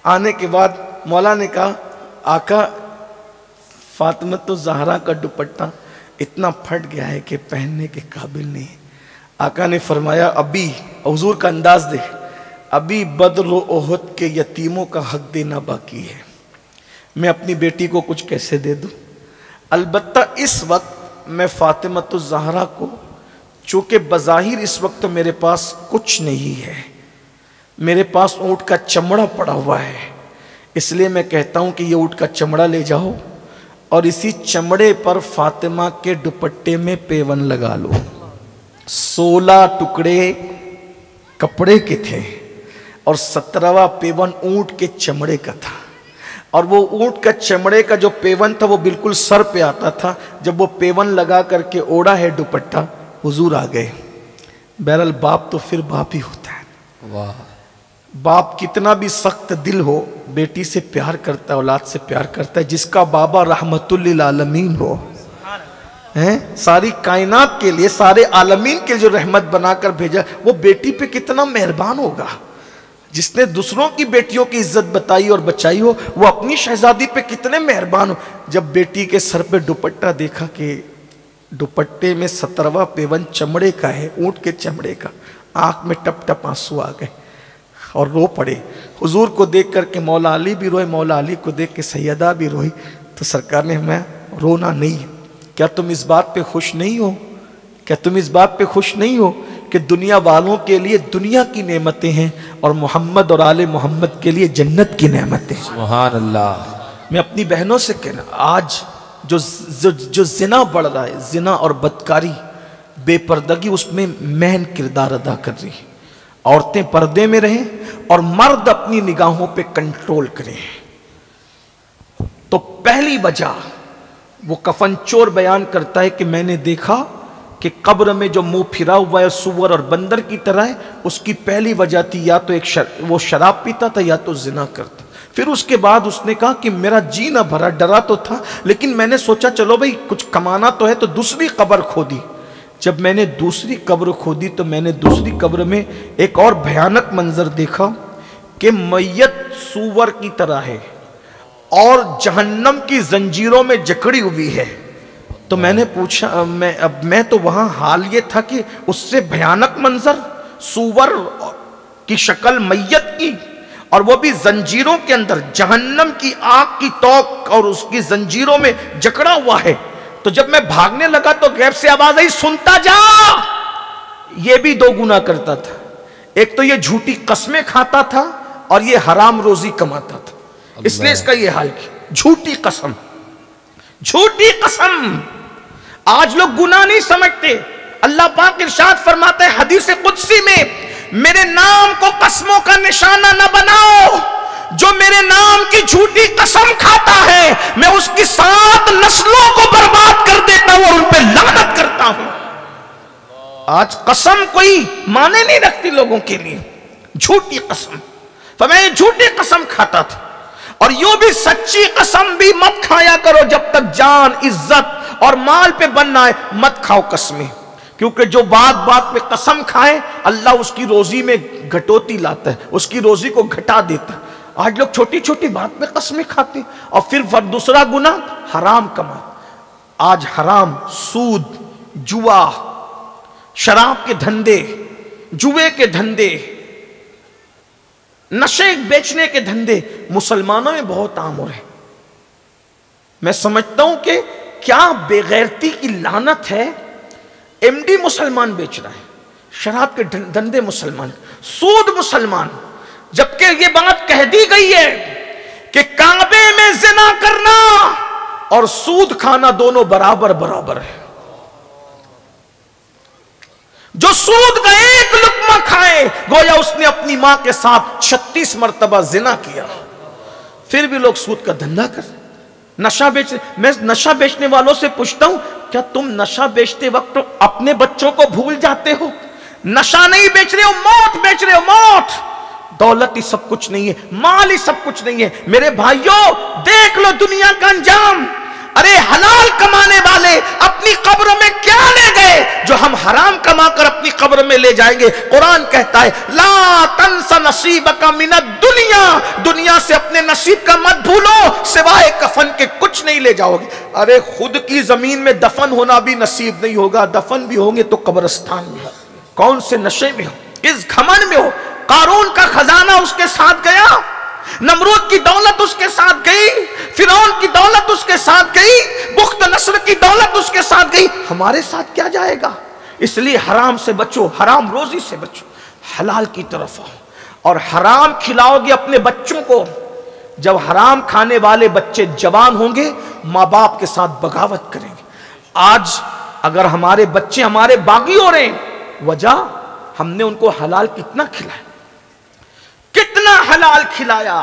آنے کے بعد مولا نے کہا آقا فاطمۃ الزہرا کا دوپٹہ اتنا پھٹ گیا ہے کہ پہننے کے قابل نہیں۔ آقا نے فرمایا ابھی، حضور کا انداز دیکھ، ابھی بدر و احد کے یتیموں کا حق دینا باقی ہے، میں اپنی بیٹی کو کچھ کیسے دے دوں؟ البتہ اس وقت میں فاطمۃ الزہرا کو، چونکہ بظاہر اس وقت میرے پاس کچھ نہیں ہے، میرے پاس اونٹ کا چمڑا پڑا ہوا ہے، اس لیے میں کہتا ہوں کہ یہ اونٹ کا چمڑا لے جاؤ اور اسی چمڑے پر فاطمہ کے دوپٹے میں پیون لگا لو۔ 16 ٹکڑے کپڑے کے تھے اور 17واں پیون اونٹ کے چمڑے کا تھا، اور وہ اونٹ کا چمڑے کا جو پیون تھا وہ بالکل سر پہ آتا تھا۔ جب وہ پیون لگا کر کے اوڑا ہے دوپٹہ، حضور آ گئے۔ بہرحال باپ تو پھر باپ ہی ہوتا ہے، واہ، باپ کتنا بھی سخت دل ہو بیٹی سے پیار کرتا ہے، اولاد سے پیار کرتا ہے۔ جس کا بابا رحمت للعالمین ہو، ساری کائنات کے لیے، سارے عالمین کے جو رحمت بنا کر بھیجا، وہ بیٹی پہ کتنا مہربان ہوگا۔ جس نے دوسروں کی بیٹیوں کی عزت بتائی اور بچائی ہو، وہ اپنی شہزادی پہ کتنے مہربان ہو۔ جب بیٹی کے سر پہ دوپٹہ دیکھا کہ دوپٹے میں 17واں پیون چمڑے کا ہے، اونٹ کے چمڑے کا، آنکھ میں ٹپ ٹپ آنسو آ گئے اور رو پڑے۔ حضور کو دیکھ کر کے مولا علی بھی روئے، مولا علی کو دیکھ کے سیدہ بھی روئی۔ تو سرکار نے ہمیں رونا نہیں، کیا تم اس بات پہ خوش نہیں ہو؟ کیا تم اس بات پہ خوش نہیں ہو کہ دنیا والوں کے لیے دنیا کی نعمتیں ہیں اور محمد اور آل محمد کے لیے جنت کی نعمتیں ہیں؟ سبحان اللہ۔ میں اپنی بہنوں سے کہنا، آج جو زنا بڑھ رہا ہے، زنا اور بدکاری، بے پردگی، اس میں مین کردار ادا کر رہی ہے۔ عورتیں پردے میں رہیں اور مرد اپنی نگاہوں پہ کنٹرول کریں۔ تو پہلی وجہ وہ کفن چور بیان کرتا ہے کہ میں نے دیکھا کہ قبر میں جو منہ پھرا ہوا ہے سور اور بندر کی طرح ہے، اس کی پہلی وجہ تھی یا تو وہ شراب پیتا تھا یا تو زنا کرتا۔ پھر اس کے بعد اس نے کہا کہ میرا جی نہ بھرا، ڈرا تو تھا لیکن میں نے سوچا چلو بھئی کچھ کمانا تو ہے، تو دوسری قبر کھودی۔ جب میں نے دوسری قبر کھودی تو میں نے دوسری قبر میں ایک اور بھیانک منظر دیکھا کہ میت سور کی طرح ہے اور جہنم کی زنجیروں میں جکڑی ہوئی ہے۔ تو میں نے پوچھا، میں تو وہاں حال یہ تھا کہ اس سے بھیانک منظر، سور کی شکل میت کی، اور وہ بھی زنجیروں کے اندر، جہنم کی آگ کی توق اور اس کی زنجیروں میں جکڑا ہوا ہے۔ تو جب میں بھاگنے لگا تو غیب سے آواز آئی، سنتا جا، یہ بھی 2 گناہ کرتا تھا۔ ایک تو یہ جھوٹی قسمیں کھاتا تھا اور یہ حرام روزی کماتا تھا، اس لیے اس کا یہ حال کیا۔ جھوٹی قسم، جھوٹی قسم۔ آج لوگ گناہ نہیں سمجھتے۔ اللہ پاک ارشاد فرماتا ہے حدیث قدسی میں، میرے نام کو قسموں کا نشانہ نہ بناؤ، جو میرے نام کی جھوٹی قسم کھاتا ہے میں اس کی 7 نسلوں کو برباد کر دیتا ہوں اور ان پہ لعنت کرتا ہوں۔ آج قسم کوئی معنی نہیں رکھتی لوگوں کے لیے، جھوٹی قسم۔ میں جھوٹی قسم کھاتا تھا، اور یوں بھی سچی قسم بھی مت کھایا کرو جب تک جان، عزت اور مال پہ بننا ہے، مت کھاؤ قسمیں، کیونکہ جو بات بات پہ قسم کھائے اللہ اس کی روزی میں گھٹوتی لاتا ہے، اس کی روزی کو گھٹا دیتا ہے۔ آج لوگ چھوٹی چھوٹی بات پہ قسمیں کھاتے ہیں، اور پھر دوسرا گناہ حرام کماتے۔ آج حرام، سود، جوا، شراب کے دھندے، جوے کے دھندے، نشے بیچنے کے دھندے مسلمانوں میں بہت عام ہو رہے ہیں۔ میں سمجھتا ہوں کہ کیا بے غیرتی کی لعنت ہے، ایم ڈی مسلمان بیچ رہا ہے، شراب کے دھندے مسلمان، سود مسلمان، جبکہ یہ بات کہہ دی گئی ہے کہ کعبے میں زنا کرنا اور سود کھانا دونوں برابر برابر ہے۔ جو سود کا ایک لقمہ کھائے گویا اس نے اپنی ماں کے ساتھ 36 مرتبہ زنا کیا. پھر بھی لوگ سود کا دھندا کر رہے. نشہ بیچ رہے. میں نشہ بیچنے والوں سے پوچھتا ہوں کیا تم نشہ بیچتے وقت اپنے بچوں کو بھول جاتے ہو؟ نشہ نہیں بیچ رہے ہو، موت بیچ رہے ہو. موت. دولت ہی سب کچھ نہیں ہے، مال ہی سب کچھ نہیں ہے. میرے بھائیوں دیکھ لو دنیا کا انجام. ارے حلال کمانے والے اپنی قبر میں کیا لے گئے جو ہم حرام کما کر اپنی قبر میں لے جائیں گے؟ قرآن کہتا ہے لا تنس نصیبک من الدنیا، دنیا سے اپنے نصیب کا مت بھولو، سوائے کفن کے کچھ نہیں لے جاؤ گے. ارے خود کی زمین میں دفن ہونا بھی نصیب نہیں ہوگا، دفن بھی ہوں گے تو قبرستان میں ہو. کون سے نشے میں ہو، کس گھمنڈ میں ہو؟ قارون کا خزانہ اس کے ساتھ گیا، نمرود کی دولت اس کے ساتھ گئی، فرعون کی دولت اس کے ساتھ گئی، بخت نصر کی دولت اس کے ساتھ گئی. ہمارے ساتھ کیا جائے گا؟ اس لیے حرام سے بچو، حرام روزی سے بچو، حلال کی طرف آؤ. اور حرام کھلاؤ گے اپنے بچوں کو. جب حرام کھانے والے بچے جوان ہوں گے ماں باپ کے ساتھ بغاوت کریں گے. آج اگر ہمارے بچے ہمارے باغی ہو رہے ہیں، وجہ ہم نے ان کو حلال کتنا کھلایا، کتنا حلال کھلایا.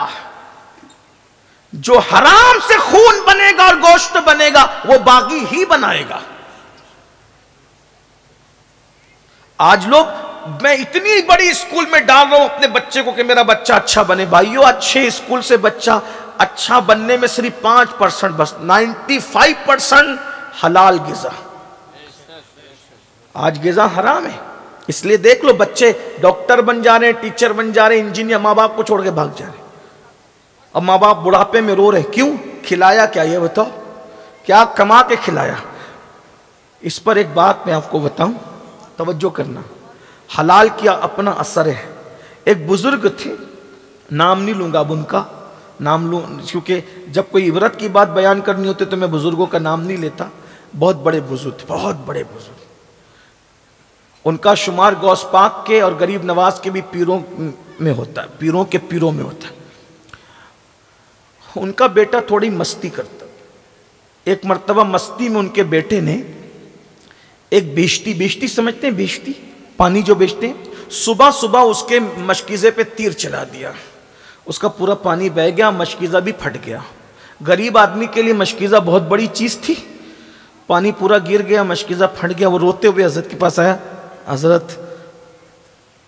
جو حرام سے خون بنے گا اور گوشت بنے گا وہ باغی ہی بنائے گا. آج لوگ، میں اتنی بڑی اسکول میں ڈال رہا ہوں اپنے بچے کو کہ میرا بچہ اچھا بنے. بھائیو اچھے اسکول سے بچہ اچھا بننے میں صرف 5% بس، 95% حلال غذا. آج غذا حرام ہے. اس لیے دیکھ لو بچے ڈاکٹر بن جا رہے ہیں، ٹیچر بن جا رہے ہیں، انجینئر، ماں باپ کو چھوڑ کے بھاگ جا رہے ہیں. اب ماں باپ بڑھاپے میں رو رہے. کیوں؟ کھلایا کیا؟ یہ بتاؤ کیا کما کے کھلایا؟ اس پر ایک بات میں آپ کو بتاؤں، توجہ کرنا. حلال کیا اپنا اثر ہے. ایک بزرگ تھے، نام نہیں لوں گا اب ان کا، نام لوں کیونکہ جب کوئی عبرت کی بات بیان کرنی ہوتی تو میں بزرگوں کا نام نہیں لیتا. بہت بڑے بزرگ تھے، بہت بڑے بزرگ. ان کا شمار غوث پاک کے اور غریب نواز کے بھی پیروں میں ہوتا ہے، پیروں کے پیروں میں ہوتا ہے. ان کا بیٹا تھوڑی مستی کرتا. ایک مرتبہ مستی میں ان کے بیٹے نے ایک بیشتی سمجھتے ہیں، بیشتی پانی جو بیچتے ہیں، صبح صبح اس کے مشکیزے پہ تیر چلا دیا. اس کا پورا پانی بہہ گیا، مشکیزہ بھی پھٹ گیا. غریب آدمی کے لیے مشکیزہ بہت بڑی چیز تھی. پانی پورا گر گیا، مشکیزہ پھٹ گیا. وہ روتے ہوئے حضرت کے پاس آیا، حضرت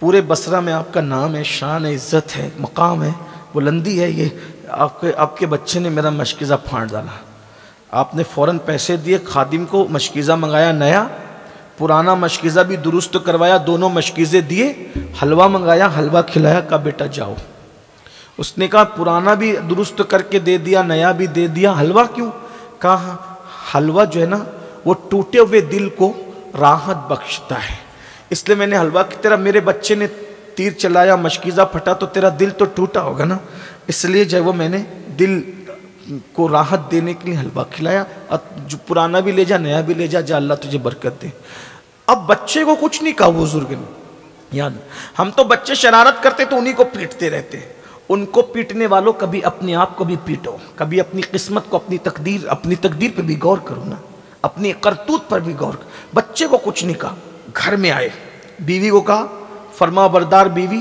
پورے بصرہ میں آپ کا نام ہے، شان ہے، عزت ہے، مقام ہے، بلندی ہے، یہ آپ کے بچے نے میرا مشکیزہ پھاڑ ڈالا. آپ نے فوراً پیسے دیے، خادم کو مشکیزہ منگایا نیا، پرانا مشکیزہ بھی درست کروایا، دونوں مشکیزے دیے، حلوہ منگایا، حلوہ کھلایا، کہا بیٹا جاؤ. اس نے کہا پرانا بھی درست کر کے دے دیا، نیا بھی دے دیا، حلوہ کیوں؟ کہا حلوہ جو ہے نا وہ ٹوٹے ہوئے دل کو راحت بخشتا ہے، اس لیے میں نے حلوہ کی طرح، میرے بچے نے تیر چلایا، مشکیزہ پھٹا تو تیرا دل تو ٹوٹا ہوگا نا، اس لیے جو وہ میں نے دل کو راحت دینے کے لیے حلوہ کھلایا. جو پرانا بھی لے جا، نیا بھی لے جا، جا اللہ تجھے برکت دے. اب بچے کو کچھ نہیں کہا بزرگ نے. یاد ہم تو بچے شرارت کرتے تو انہی کو پیٹتے رہتے. ان کو پیٹنے والوں کبھی اپنے آپ کو بھی پیٹو، کبھی اپنی قسمت کو، اپنی تقدیر پہ بھی غور کرو نا، اپنی کرتوت پر بھی غور کرو. بچے کو کچھ نہیں کہا. گھر میں آئے، بیوی کو کہا فرما بردار بیوی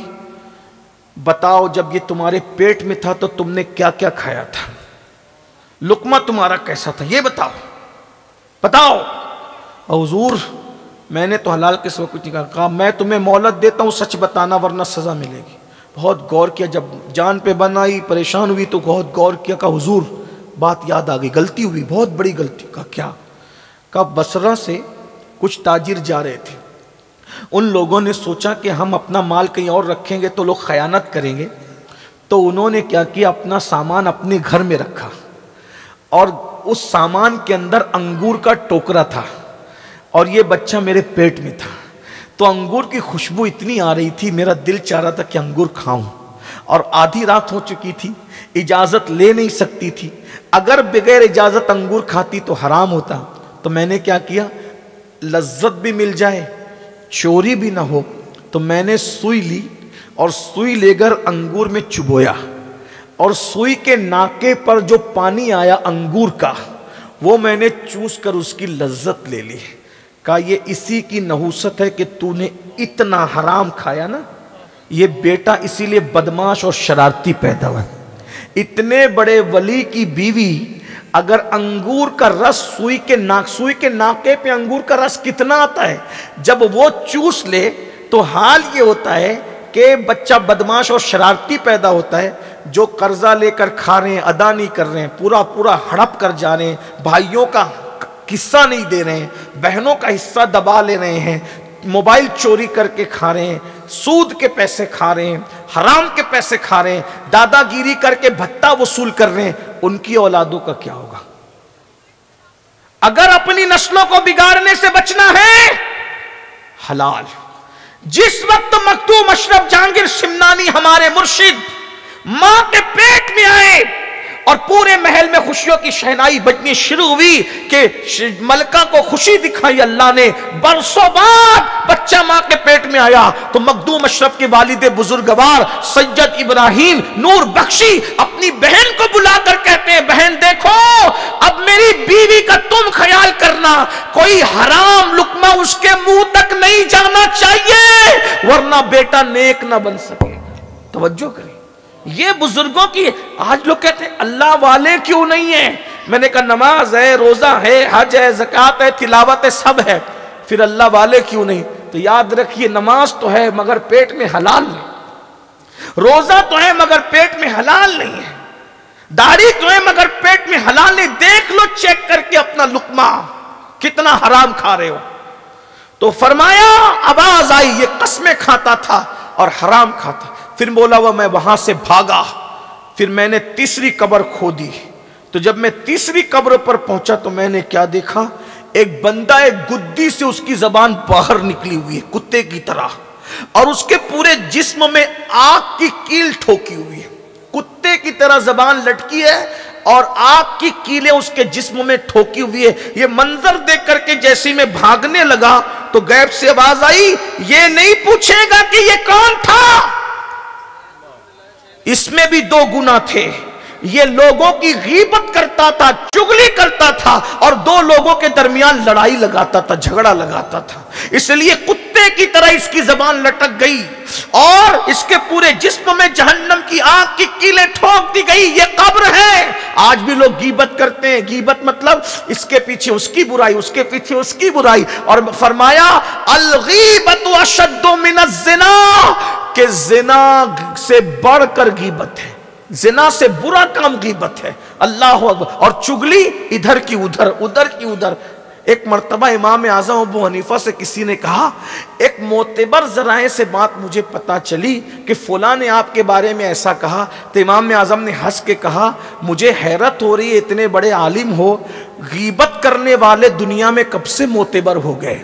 بتاؤ جب یہ تمہارے پیٹ میں تھا تو تم نے کیا کیا کھایا تھا، لقمہ تمہارا کیسا تھا، یہ بتاؤ. حضور میں نے تو حلال کے سوا کچھ نہیں کہا. میں تمہیں مہلت دیتا ہوں، سچ بتانا ورنہ سزا ملے گی. بہت غور کیا، جب جان پہ بن آئی، پریشان ہوئی تو بہت غور کیا. کہا حضور بات یاد آ گئی، غلطی ہوئی، بہت بڑی غلطی. کہا کیا؟ کہا بصرہ سے کچھ تاجر جا رہے تھے، ان لوگوں نے سوچا کہ ہم اپنا مال کہیں اور رکھیں گے تو لوگ خیانت کریں گے، تو انہوں نے کیا کیا، اپنا سامان اپنے گھر میں رکھا، اور اس سامان کے اندر انگور کا ٹوکرا تھا، اور یہ بچہ میرے پیٹ میں تھا. تو انگور کی خوشبو اتنی آ رہی تھی، میرا دل چاہ رہا تھا کہ انگور کھاؤں، اور آدھی رات ہو چکی تھی، اجازت لے نہیں سکتی تھی. اگر بغیر اجازت انگور کھاتی تو حرام ہوتا. تو میں نے کیا کیا، لذت بھی مل جائے، چوری بھی نہ ہو، تو میں نے سوئی لی، اور سوئی لے کر انگور میں چبویا، اور سوئی کے ناکے پر جو پانی آیا انگور کا، وہ میں نے چوس کر اس کی لذت لے لی. کہا یہ اسی کی نحوست ہے کہ تو نے اتنا حرام کھایا نا، یہ بیٹا اسی لیے بدماش اور شرارتی پیدا ہوا۔ اتنے بڑے ولی کی بیوی اگر انگور کا رس سوئی کے ناکے پہ انگور کا رس کتنا آتا ہے، جب وہ چوس لے تو حال یہ ہوتا ہے کہ بچہ بدماش اور شرارتی پیدا ہوتا ہے۔ جو قرضہ لے کر کھا رہے ہیں، ادا نہیں کر رہے ہیں، پورا ہڑپ کر جا رہے ہیں، بھائیوں کا حصہ نہیں دے رہے ہیں، بہنوں کا حصہ دبا لے رہے ہیں، موبائل چوری کر کے کھا رہے ہیں، سود کے پیسے کھا رہے ہیں، حرام کے پیسے کھا رہے ہیں، دادا گیری کر کے بھتہ وصول کر رہے ہیں، ان کی اولادوں کا کیا ہوگا؟ اگر اپنی نسلوں کو بگاڑنے سے بچنا ہے، حلال۔ جس وقت مکتوم اشرف جہانگیر سمنانی ہمارے مرشد ماں کے پیٹ میں آئے اور پورے محل میں خوشیوں کی شہنائی بجنی شروع ہوئی کہ ملکہ کو خوشی دکھائی اللہ نے، برسوں بعد بچہ ماں کے پیٹ میں آیا تو مخدوم اشرف کے والد بزرگوار سید ابراہیم نور بخشی اپنی بہن کو بلا کر کہتے ہیں بہن دیکھو اب میری بیوی کا تم خیال کرنا، کوئی حرام لقمہ اس کے منہ تک نہیں جانا چاہیے ورنہ بیٹا نیک نہ بن سکے۔ توجہ کریں، یہ بزرگوں کی۔ آج لوگ کہتے ہیں اللہ والے کیوں نہیں ہیں؟ میں نے کہا نماز ہے، روزہ ہے، حج ہے، زکوٰۃ ہے، تلاوت ہے، سب ہے، پھر اللہ والے کیوں نہیں؟ تو یاد رکھیے نماز تو ہے مگر پیٹ میں حلال نہیں، روزہ تو ہے مگر پیٹ میں حلال نہیں ہے، داڑھی تو ہے مگر پیٹ میں حلال نہیں۔ دیکھ لو چیک کر کے اپنا لقمہ کتنا حرام کھا رہے ہو۔ تو فرمایا آواز آئی، یہ قسمیں کھاتا تھا اور حرام کھاتا۔ پھر بولا وہ میں وہاں سے بھاگا، پھر میں نے تیسری قبر کھودی۔ تو جب میں تیسری قبر پر پہنچا تو میں نے کیا دیکھا؟ ایک بندہ ایک گدی سے اس کی زبان باہر نکلی ہوئی ہے کتے کی طرح، اور اس کے پورے جسم میں آگ کی کیل ٹھوکی ہوئی ہے، کتے کی طرح زبان لٹکی ہے اور آگ کی کیلیں اس کے جسم میں ٹھوکی ہوئی ہے۔ یہ منظر دیکھ کر کے جیسے میں بھاگنے لگا تو غیب سے آواز آئی، یہ نہیں پوچھے گا کہ یہ کون تھا۔ اس میں بھی دو گناہ تھے، یہ لوگوں کی غیبت کرتا تھا، چغلی کرتا تھا، اور دو لوگوں کے درمیان لڑائی لگاتا تھا، جھگڑا لگاتا تھا، اس لیے کتے کی طرح اس کی زبان لٹک گئی اور اس کے پورے جسم میں جہنم کی آگ کی کیلیں ٹھوک دی گئی۔ یہ قبر ہے۔ آج بھی لوگ غیبت کرتے ہیں، غیبت مطلب اس کے پیچھے اس کی برائی، اس کے پیچھے اس کی برائی، اور فرمایا الغیبت اشد من الزنا، کہ زنا سے بڑھ کر غیبت ہے، زنا سے برا کام غیبت ہے۔ اللہ اکبر۔ اور چگلی ادھر کی ادھر، ادھر کی ادھر۔ ایک مرتبہ امام اعظم ابو حنیفہ سے کسی نے کہا، ایک معتبر ذرائع سے بات مجھے پتا چلی کہ فلاں نے آپ کے بارے میں ایسا کہا، تو امام اعظم نے ہنس کے کہا مجھے حیرت ہو رہی ہے اتنے بڑے عالم ہو، غیبت کرنے والے دنیا میں کب سے معتبر ہو گئے؟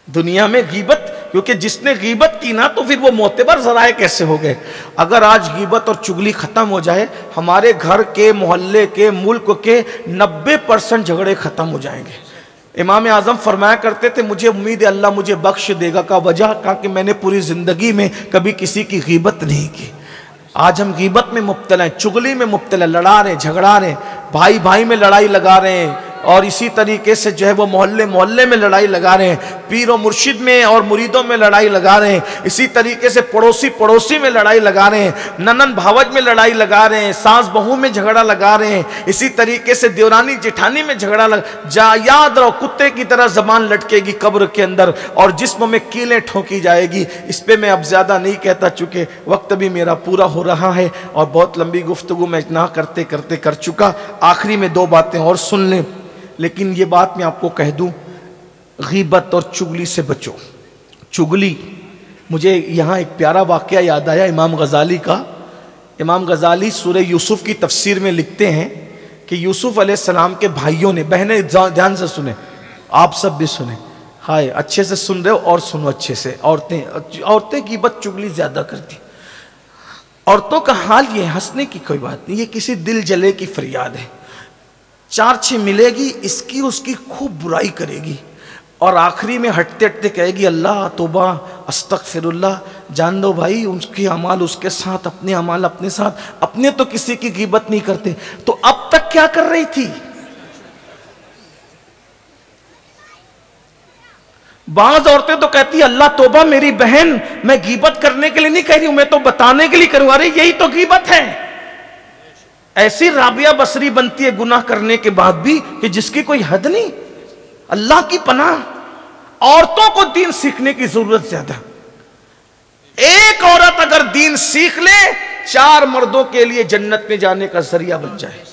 دنیا میں غیبت، کیونکہ جس نے غیبت کی نا تو پھر وہ معتبر ذرائع کیسے ہو گئے؟ اگر آج غیبت اور چگلی ختم ہو جائے، ہمارے گھر کے، محلے کے، ملک کے 90% جھگڑے ختم ہو جائیں گے۔ امام اعظم فرمایا کرتے تھے مجھے امید ہے اللہ مجھے بخش دے گا، کا وجہ کہا کہ میں نے پوری زندگی میں کبھی کسی کی غیبت نہیں کی۔ آج ہم غیبت میں مبتلا ہیں، چگلی میں مبتلا، لڑا رہے ہیں، جھگڑا رہے ہیں، بھائی بھائی میں لڑائی لگا رہے ہیں، اور اسی طریقے سے جو ہے وہ محلے میں لڑائی لگا رہے ہیں، پیر و مرشد میں اور مریدوں میں لڑائی لگا رہے ہیں، اسی طریقے سے پڑوسی میں لڑائی لگا رہے ہیں، ننن بھاوج میں لڑائی لگا رہے ہیں، ساس بہو میں جھگڑا لگا رہے ہیں، اسی طریقے سے دیورانی جٹھانی میں جھگڑا یاد رہو کتے کی طرح زبان لٹکے گی قبر کے اندر اور جسم میں کیلیں ٹھوکی جائے گی۔ اس پہ میں اب زیادہ نہیں کہتا چونکہ وقت بھی میرا پورا ہو رہا ہے اور بہت لمبی گفتگو میں نہ کرتے کرتے کر چکا۔ آخری میں دو باتیں اور سن لیں، لیکن یہ بات میں آپ کو کہہ دوں، غیبت اور چگلی سے بچو۔ چگلی، مجھے یہاں ایک پیارا واقعہ یاد آیا امام غزالی کا۔ امام غزالی سورہ یوسف کی تفسیر میں لکھتے ہیں کہ یوسف علیہ السلام کے بھائیوں نے، بہنیں دھیان سے سنیں، آپ سب بھی سنیں، ہائے اچھے سے سن رہے ہو اور سنو اچھے سے۔ عورتیں غیبت چگلی زیادہ کرتی، عورتوں کا حال یہ ہے، ہنسنے کی کوئی بات نہیں، یہ کسی دل جلے کی فریاد ہے، 4-6 ملے گی، اس کی خوب برائی کرے گی اور آخری میں ہٹتے ہٹتے کہے گی اللہ توبہ استغفر اللہ۔ جان دو بھائی اس کی اعمال اس کے ساتھ، اپنے اعمال اپنے ساتھ، اپنے تو کسی کی غیبت نہیں کرتے۔ تو اب تک کیا کر رہی تھی؟ بعض عورتیں تو کہتی ہیں اللہ توبہ میری بہن، میں غیبت کرنے کے لیے نہیں کہہ رہی ہوں، میں تو بتانے کے لیے کروں. ارے یہی تو غیبت ہے. ایسی رابعہ بصری بنتی ہے گناہ کرنے کے بعد بھی کہ جس کی کوئی حد نہیں. اللہ کی پناہ. عورتوں کو دین سیکھنے کی ضرورت زیادہ. ایک عورت اگر دین سیکھ لے 4 مردوں کے لیے جنت میں جانے کا ذریعہ بن جائے.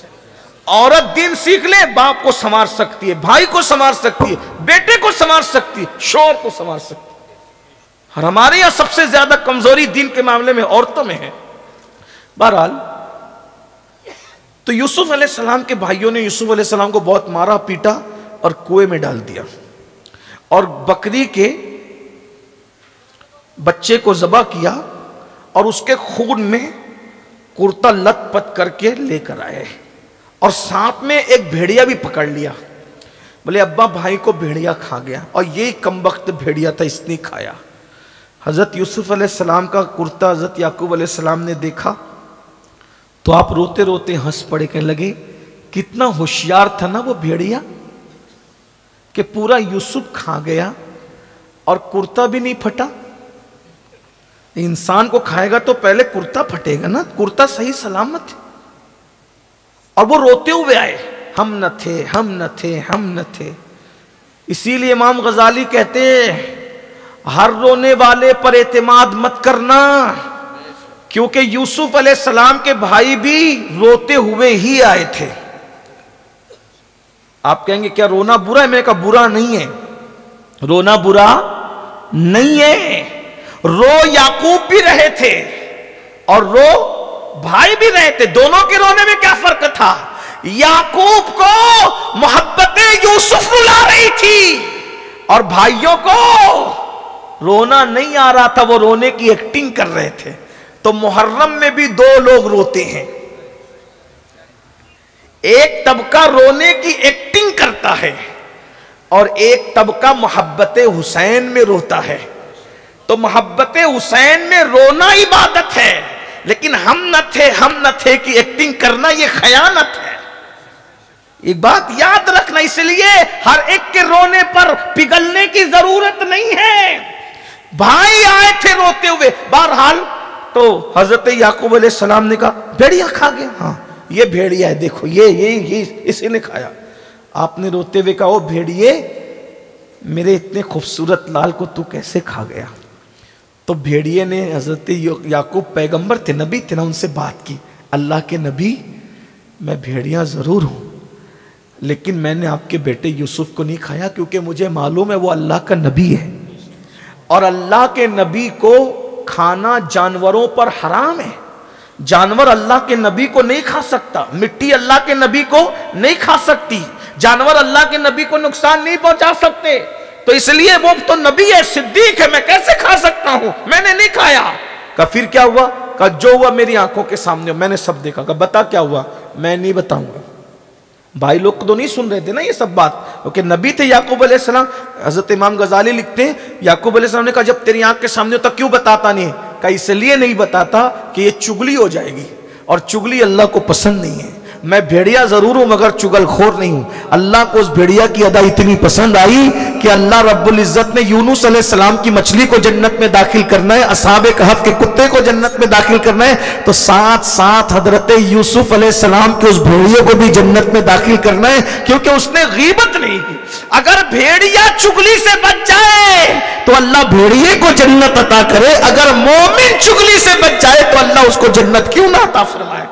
عورت دین سیکھ لے باپ کو سنوار سکتی ہے، بھائی کو سنوار سکتی ہے، بیٹے کو سنوار سکتی ہے، شوہر کو سنوار سکتی ہے. اور ہمارے یہاں سب سے زیادہ کمزوری دین کے معاملے میں عورتوں میں ہے. بہرحال تو یوسف علیہ السلام کے بھائیوں نے یوسف علیہ السلام کو بہت مارا پیٹا اور کنویں میں ڈال دیا، اور بکری کے بچے کو ذبح کیا اور اس کے خون میں کرتا لت پت کر کے لے کر آئے، اور ساتھ میں ایک بھیڑیا بھی پکڑ لیا. بولے ابا بھائی کو بھیڑیا کھا گیا، اور یہی کمبخت بھیڑیا تھا، اس نے کھایا. حضرت یوسف علیہ السلام کا کرتا حضرت یعقوب علیہ السلام نے دیکھا تو آپ روتے روتے ہنس پڑے، کہنے لگے کتنا ہوشیار تھا نا وہ بھیڑیا کہ پورا یوسف کھا گیا اور کرتا بھی نہیں پھٹا. انسان کو کھائے گا تو پہلے کرتا پھٹے گا نا، کرتا صحیح سلامت ہے. اور وہ روتے ہوئے آئے، ہم نہ تھے، ہم نہ تھے، ہم نہ تھے. اسی لیے امام غزالی کہتے ہر رونے والے پر اعتماد مت کرنا، کیونکہ یوسف علیہ السلام کے بھائی بھی روتے ہوئے ہی آئے تھے. آپ کہیں گے کیا رونا برا ہے؟ میں نے کہا برا نہیں ہے، رونا برا نہیں ہے. رو یعقوب بھی رہے تھے اور رو بھائی بھی رہے تھے. دونوں کے رونے میں کیا فرق تھا؟ یعقوب کو محبت یوسف رلا رہی تھی اور بھائیوں کو رونا نہیں آ رہا تھا، وہ رونے کی ایکٹنگ کر رہے تھے. تو محرم میں بھی 2 لوگ روتے ہیں. ایک طبقہ رونے کی ایکٹنگ کرتا ہے اور ایک طبقہ محبت حسین میں روتا ہے. تو محبت حسین میں رونا عبادت ہے، لیکن ہم نہ تھے کی ایکٹنگ کرنا یہ خیانت ہے. ایک بات یاد رکھنا، اس لیے ہر ایک کے رونے پر پگھلنے کی ضرورت نہیں ہے. بھائی آئے تھے روتے ہوئے. بہرحال تو حضرت یعقوب علیہ السلام نے کہا بھیڑیا کھا گیا. ہاں یہ بھیڑیا ہے، دیکھو یہ اسی نے کھایا. آپ نے روتے ہوئے کہا او بھیڑیے، میرے اتنے خوبصورت لال کو تو کیسے کھا گیا؟ تو بھیڑیے نے، حضرت یعقوب پیغمبر تھے، نبی تھے نا، ان سے بات کی. اللہ کے نبی، میں بھیڑیا ضرور ہوں لیکن میں نے آپ کے بیٹے یوسف کو نہیں کھایا، کیونکہ مجھے معلوم ہے وہ اللہ کا نبی ہے، اور اللہ کے نبی کو کھانا جانوروں پر حرام ہے. جانور اللہ کے نبی کو نہیں کھا سکتا، مٹی اللہ کے نبی کو نہیں کھا سکتی، جانور اللہ کے نبی کو نقصان نہیں پہنچا سکتے. تو اس لیے وہ تو نبی ہے، صدیق ہے، میں کیسے کھا سکتا ہوں؟ میں نے نہیں کھایا. کہا پھر کیا ہوا؟ کہا جو ہوا میری آنکھوں کے سامنے، میں نے سب دیکھا. کہا بتا کیا ہوا؟ میں نہیں بتاؤں گا. بھائی لوگ تو نہیں سن رہے تھے نا یہ سب بات، کیونکہ نبی تھے یعقوب علیہ السلام. حضرت امام غزالی لکھتے ہیں یعقوب علیہ السلام نے کہا جب تیری آنکھ کے سامنے ہوتا کیوں بتاتا نہیں؟ کہا اس لیے نہیں بتاتا کہ یہ چگلی ہو جائے گی، اور چگلی اللہ کو پسند نہیں ہے. میں بھیڑیا ضرور ہوں مگر چگل خور نہیں ہوں. اللہ کو اس بھیڑیا کی ادا اتنی پسند آئی کہ اللہ رب العزت نے یونس علیہ السلام کی مچھلی کو جنت میں داخل کرنا ہے، اصحاب کہف کے کتے کو جنت میں داخل کرنا ہے، تو ساتھ ساتھ حضرت یوسف علیہ السلام کے اس بھیڑیے کو بھی جنت میں داخل کرنا ہے، کیونکہ اس نے غیبت نہیں کی. اگر بھیڑیا چگلی سے بچ جائے تو اللہ بھیڑیے کو جنت عطا کرے، اگر مومن چگلی سے بچ جائے تو اللہ اس کو جنت کیوں نہ عطا فرمائے.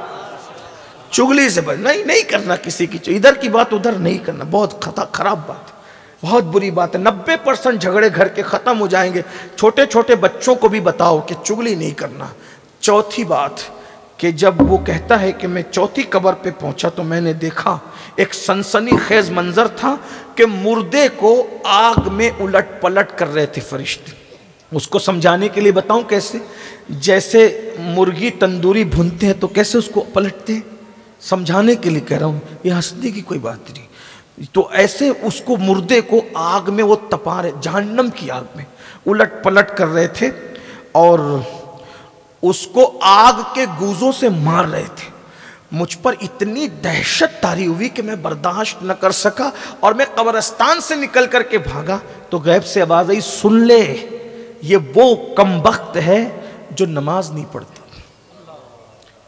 چگلی سے بچ نہیں کرنا، کسی کی ادھر کی بات ادھر نہیں کرنا، بہت خراب بات ہے، بہت بری بات ہے. 90% جھگڑے گھر کے ختم ہو جائیں گے. چھوٹے چھوٹے بچوں کو بھی بتاؤ کہ چگلی نہیں کرنا. چوتھی بات کہ جب وہ کہتا ہے کہ میں چوتھی قبر پہ پہنچا تو میں نے دیکھا ایک سنسنی خیز منظر تھا کہ مردے کو آگ میں الٹ پلٹ کر رہے تھے فرشتے. اس کو سمجھانے کے لیے بتاؤں کیسے؟ جیسے مرغی تندوری بھونتے ہیں تو کیسے اس کو پلٹتے ہیں، سمجھانے کے لیے کہہ رہا ہوں، یہ ہنسنے کی کوئی بات نہیں. تو ایسے اس کو مردے کو آگ میں وہ تپا رہے، جہنم کی آگ میں الٹ پلٹ کر رہے تھے، اور اس کو آگ کے گوزوں سے مار رہے تھے. مجھ پر اتنی دہشت طاری ہوئی کہ میں برداشت نہ کر سکا اور میں قبرستان سے نکل کر کے بھاگا تو غیب سے آواز آئی، سن لے، یہ وہ کمبخت ہے جو نماز نہیں پڑھتا،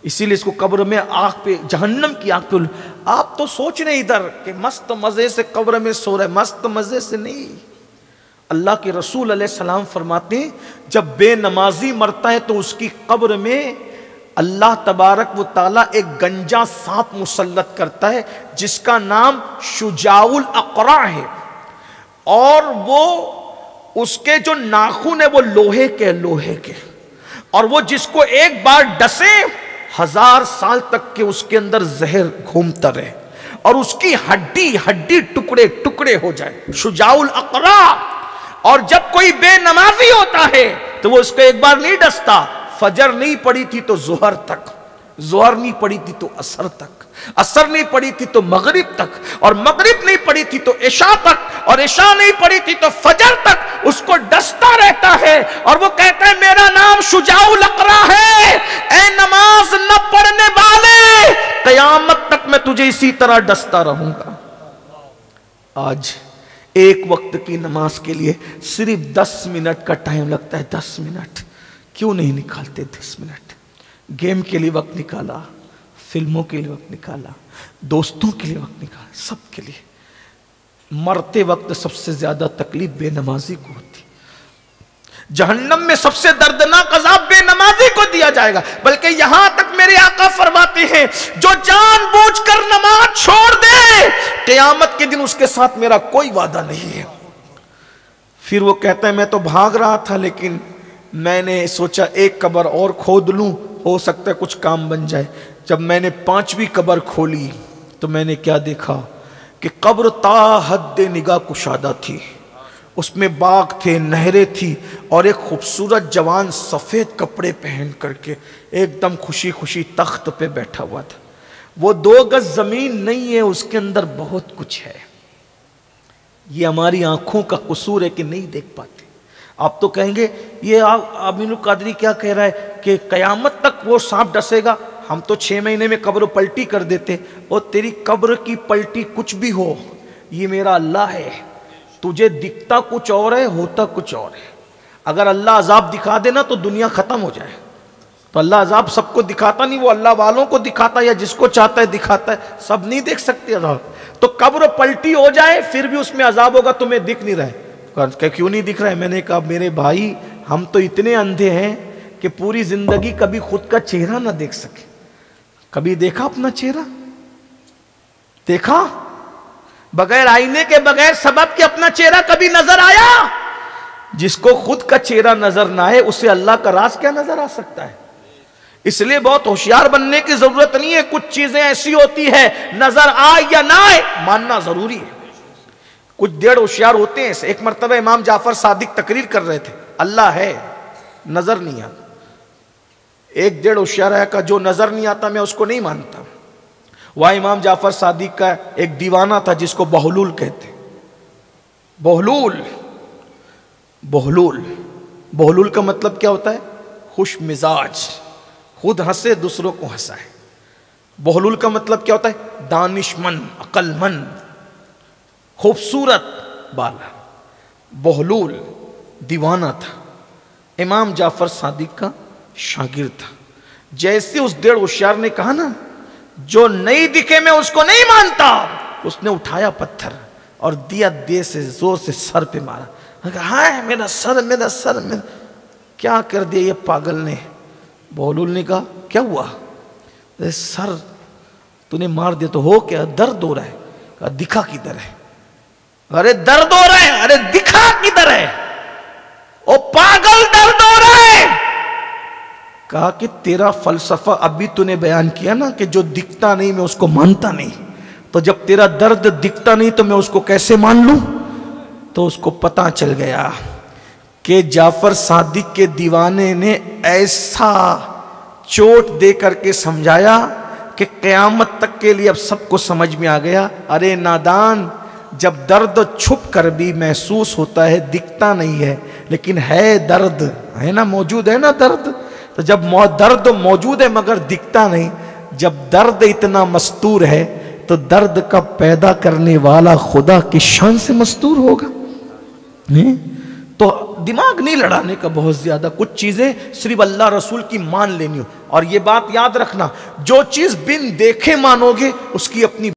اسی لیے اس کو قبر میں آگ پہ، جہنم کی آگ پہ۔ آپ تو سوچ رہے ادھر کہ مست مزے سے قبر میں سو رہے، مست مزے سے نہیں۔ اللہ کے رسول علیہ السلام فرماتے ہیں جب بے نمازی مرتا ہے تو اس کی قبر میں اللہ تبارک و تعالیٰ ایک گنجا سانپ مسلط کرتا ہے جس کا نام شجاع الاقرع ہے، اور وہ اس کے جو ناخن ہے وہ لوہے کے، اور وہ جس کو ایک بار ڈسے 1000 سال تک کے اس کے اندر زہر گھومتا رہے اور اس کی ہڈی ٹکڑے ہو جائے، شجاع الاقرع۔ اور جب کوئی بے نمازی ہوتا ہے تو وہ اس کو ایک بار نہیں ڈستا، فجر نہیں پڑی تھی تو ظہر تک، ظہر نہیں پڑی تھی تو عصر تک، عصر نہیں پڑی تھی تو مغرب تک، اور مغرب نہیں پڑی تھی تو عشاء تک، اور عشاء نہیں پڑی تھی تو فجر تک اس کو ڈستا رہتا ہے، اور وہ کہتا ہے میرا نام شجاع الاقرع ہے، اے نماز نہ پڑھنے والے، قیامت تک میں تجھے اسی طرح ڈستا رہوں گا۔ آج ایک وقت کی نماز کے لیے صرف 10 منٹ کا ٹائم لگتا ہے، 10 منٹ کیوں نہیں نکالتے؟ 10 منٹ گیم کے لیے وقت نکالا، فلموں کے لیے وقت نکالا، دوستوں کے لیے وقت نکالا، سب کے لیے۔ مرتے وقت سب سے زیادہ تکلیف بے نمازی کو ہوتی، جہنم میں سب سے دردناک عذاب بے نمازی کو دیا جائے گا، بلکہ یہاں تک میرے آقا فرماتے ہیں جو جان بوجھ کر نماز چھوڑ دے قیامت کے دن اس کے ساتھ میرا کوئی وعدہ نہیں ہے۔ پھر وہ کہتا ہے میں تو بھاگ رہا تھا لیکن میں نے سوچا ایک قبر اور کھود لوں، ہو سکتا ہے کچھ کام بن جائے۔ جب میں نے 5ویں قبر کھولی تو میں نے کیا دیکھا کہ قبر تا حد نگاہ کشادہ تھی، اس میں باغ تھے، نہریں تھی، اور ایک خوبصورت جوان سفید کپڑے پہن کر کے ایک دم خوشی خوشی تخت پہ بیٹھا ہوا تھا۔ وہ 2 گز زمین نہیں ہے، اس کے اندر بہت کچھ ہے۔ یہ ہماری آنکھوں کا قصور ہے کہ نہیں دیکھ پاتے۔ آپ تو کہیں گے یہ امین القادری کیا کہہ رہا ہے کہ قیامت تک وہ سانپ ڈسے گا، ہم تو 6 مہینے میں قبر پلٹی کر دیتے۔ اور تیری قبر کی پلٹی کچھ بھی ہو، یہ میرا اللہ ہے، تجھے دکھتا کچھ اور ہے، ہوتا کچھ اور ہے۔ اگر اللہ عذاب دکھا دینا تو دنیا ختم ہو جائے، تو اللہ عذاب سب کو دکھاتا نہیں، وہ اللہ والوں کو دکھاتا یا جس کو چاہتا ہے دکھاتا ہے، سب نہیں دیکھ سکتے عذاب۔ تو قبر پلٹی ہو جائے پھر بھی اس میں عذاب ہوگا، تمہیں دکھ نہیں رہے۔ کہ کیوں نہیں دکھ رہا ہے؟ میں نے کہا میرے بھائی ہم تو اتنے اندھے ہیں کہ پوری زندگی کبھی خود کا چہرہ نہ دیکھ سکے۔ کبھی دیکھا اپنا چہرہ؟ دیکھا؟ بغیر آئینے کے، بغیر سبب کے اپنا چہرہ کبھی نظر آیا؟ جس کو خود کا چہرہ نظر نہ آئے اسے اللہ کا راز کیا نظر آ سکتا ہے؟ اس لیے بہت ہوشیار بننے کی ضرورت نہیں ہے، کچھ چیزیں ایسی ہوتی ہے نظر آئے یا نہ آئے ماننا ضروری ہے۔ کچھ ڈیڑھ ہوشیار ہوتے ہیں۔ ایک مرتبہ امام جعفر صادق تقریر کر رہے تھے، اللہ ہے نظر نہیں آتا۔ ایک ڈیڑھ ہوشیار ہے کہ جو نظر نہیں آتا میں اس کو نہیں مانتا۔ وہاں امام جعفر صادق کا ایک دیوانہ تھا جس کو بہلول کہتے۔ بہلول کا مطلب کیا ہوتا ہے؟ خوش مزاج، خود ہنسے دوسروں کو ہنسائے۔ بہلول کا مطلب کیا ہوتا ہے؟ دانش مند، عقل مند، خوبصورت بالا۔ بہلول دیوانہ تھا، امام جعفر صادق کا شاگرد تھا۔ جیسے اس ڈیڑھ ہوشیار نے کہا نا جو نہیں دکھے میں اس کو نہیں مانتا، اس نے اٹھایا پتھر اور دیا دے سے زور سے سر پہ مارا۔ ہائے میرا سر، میرا سر، کیا کر دیا یہ پاگل نے؟ بہلول نے کہا کیا ہوا؟ سر تو نے مار دیا تو ہو کیا؟ درد ہو رہا ہے۔ کہا دکھا کدھر ہے؟ ارے درد ہو رہا ہے، ارے دکھا کدھر ہے؟ او پاگل درد ہو رہا ہے۔ کہا کہ تیرا فلسفہ ابھی تو نے بیان کیا نا کہ جو دکھتا نہیں میں اس کو مانتا نہیں، تو جب تیرا درد دکھتا نہیں تو میں اس کو کیسے مان لوں؟ تو اس کو پتہ چل گیا کہ جعفر صادق کے دیوانے نے ایسا چوٹ دے کر کے سمجھایا کہ قیامت تک کے لیے اب سب کو سمجھ میں آ گیا، ارے نادان، جب درد چھپ کر بھی محسوس ہوتا ہے، دکھتا نہیں ہے لیکن ہے درد، ہے نا، موجود ہے نا درد، تو جب درد موجود ہے مگر دکھتا نہیں جب درد اتنا مستور ہے تو درد کا پیدا کرنے والا خدا کی شان سے مستور ہوگا. تو دماغ نہیں لڑانے کا بہت زیادہ، کچھ چیزیں صرف اللہ رسول کی مان لینی ہو. اور یہ بات یاد رکھنا، جو چیز بن دیکھے مانو گے اس کی اپنی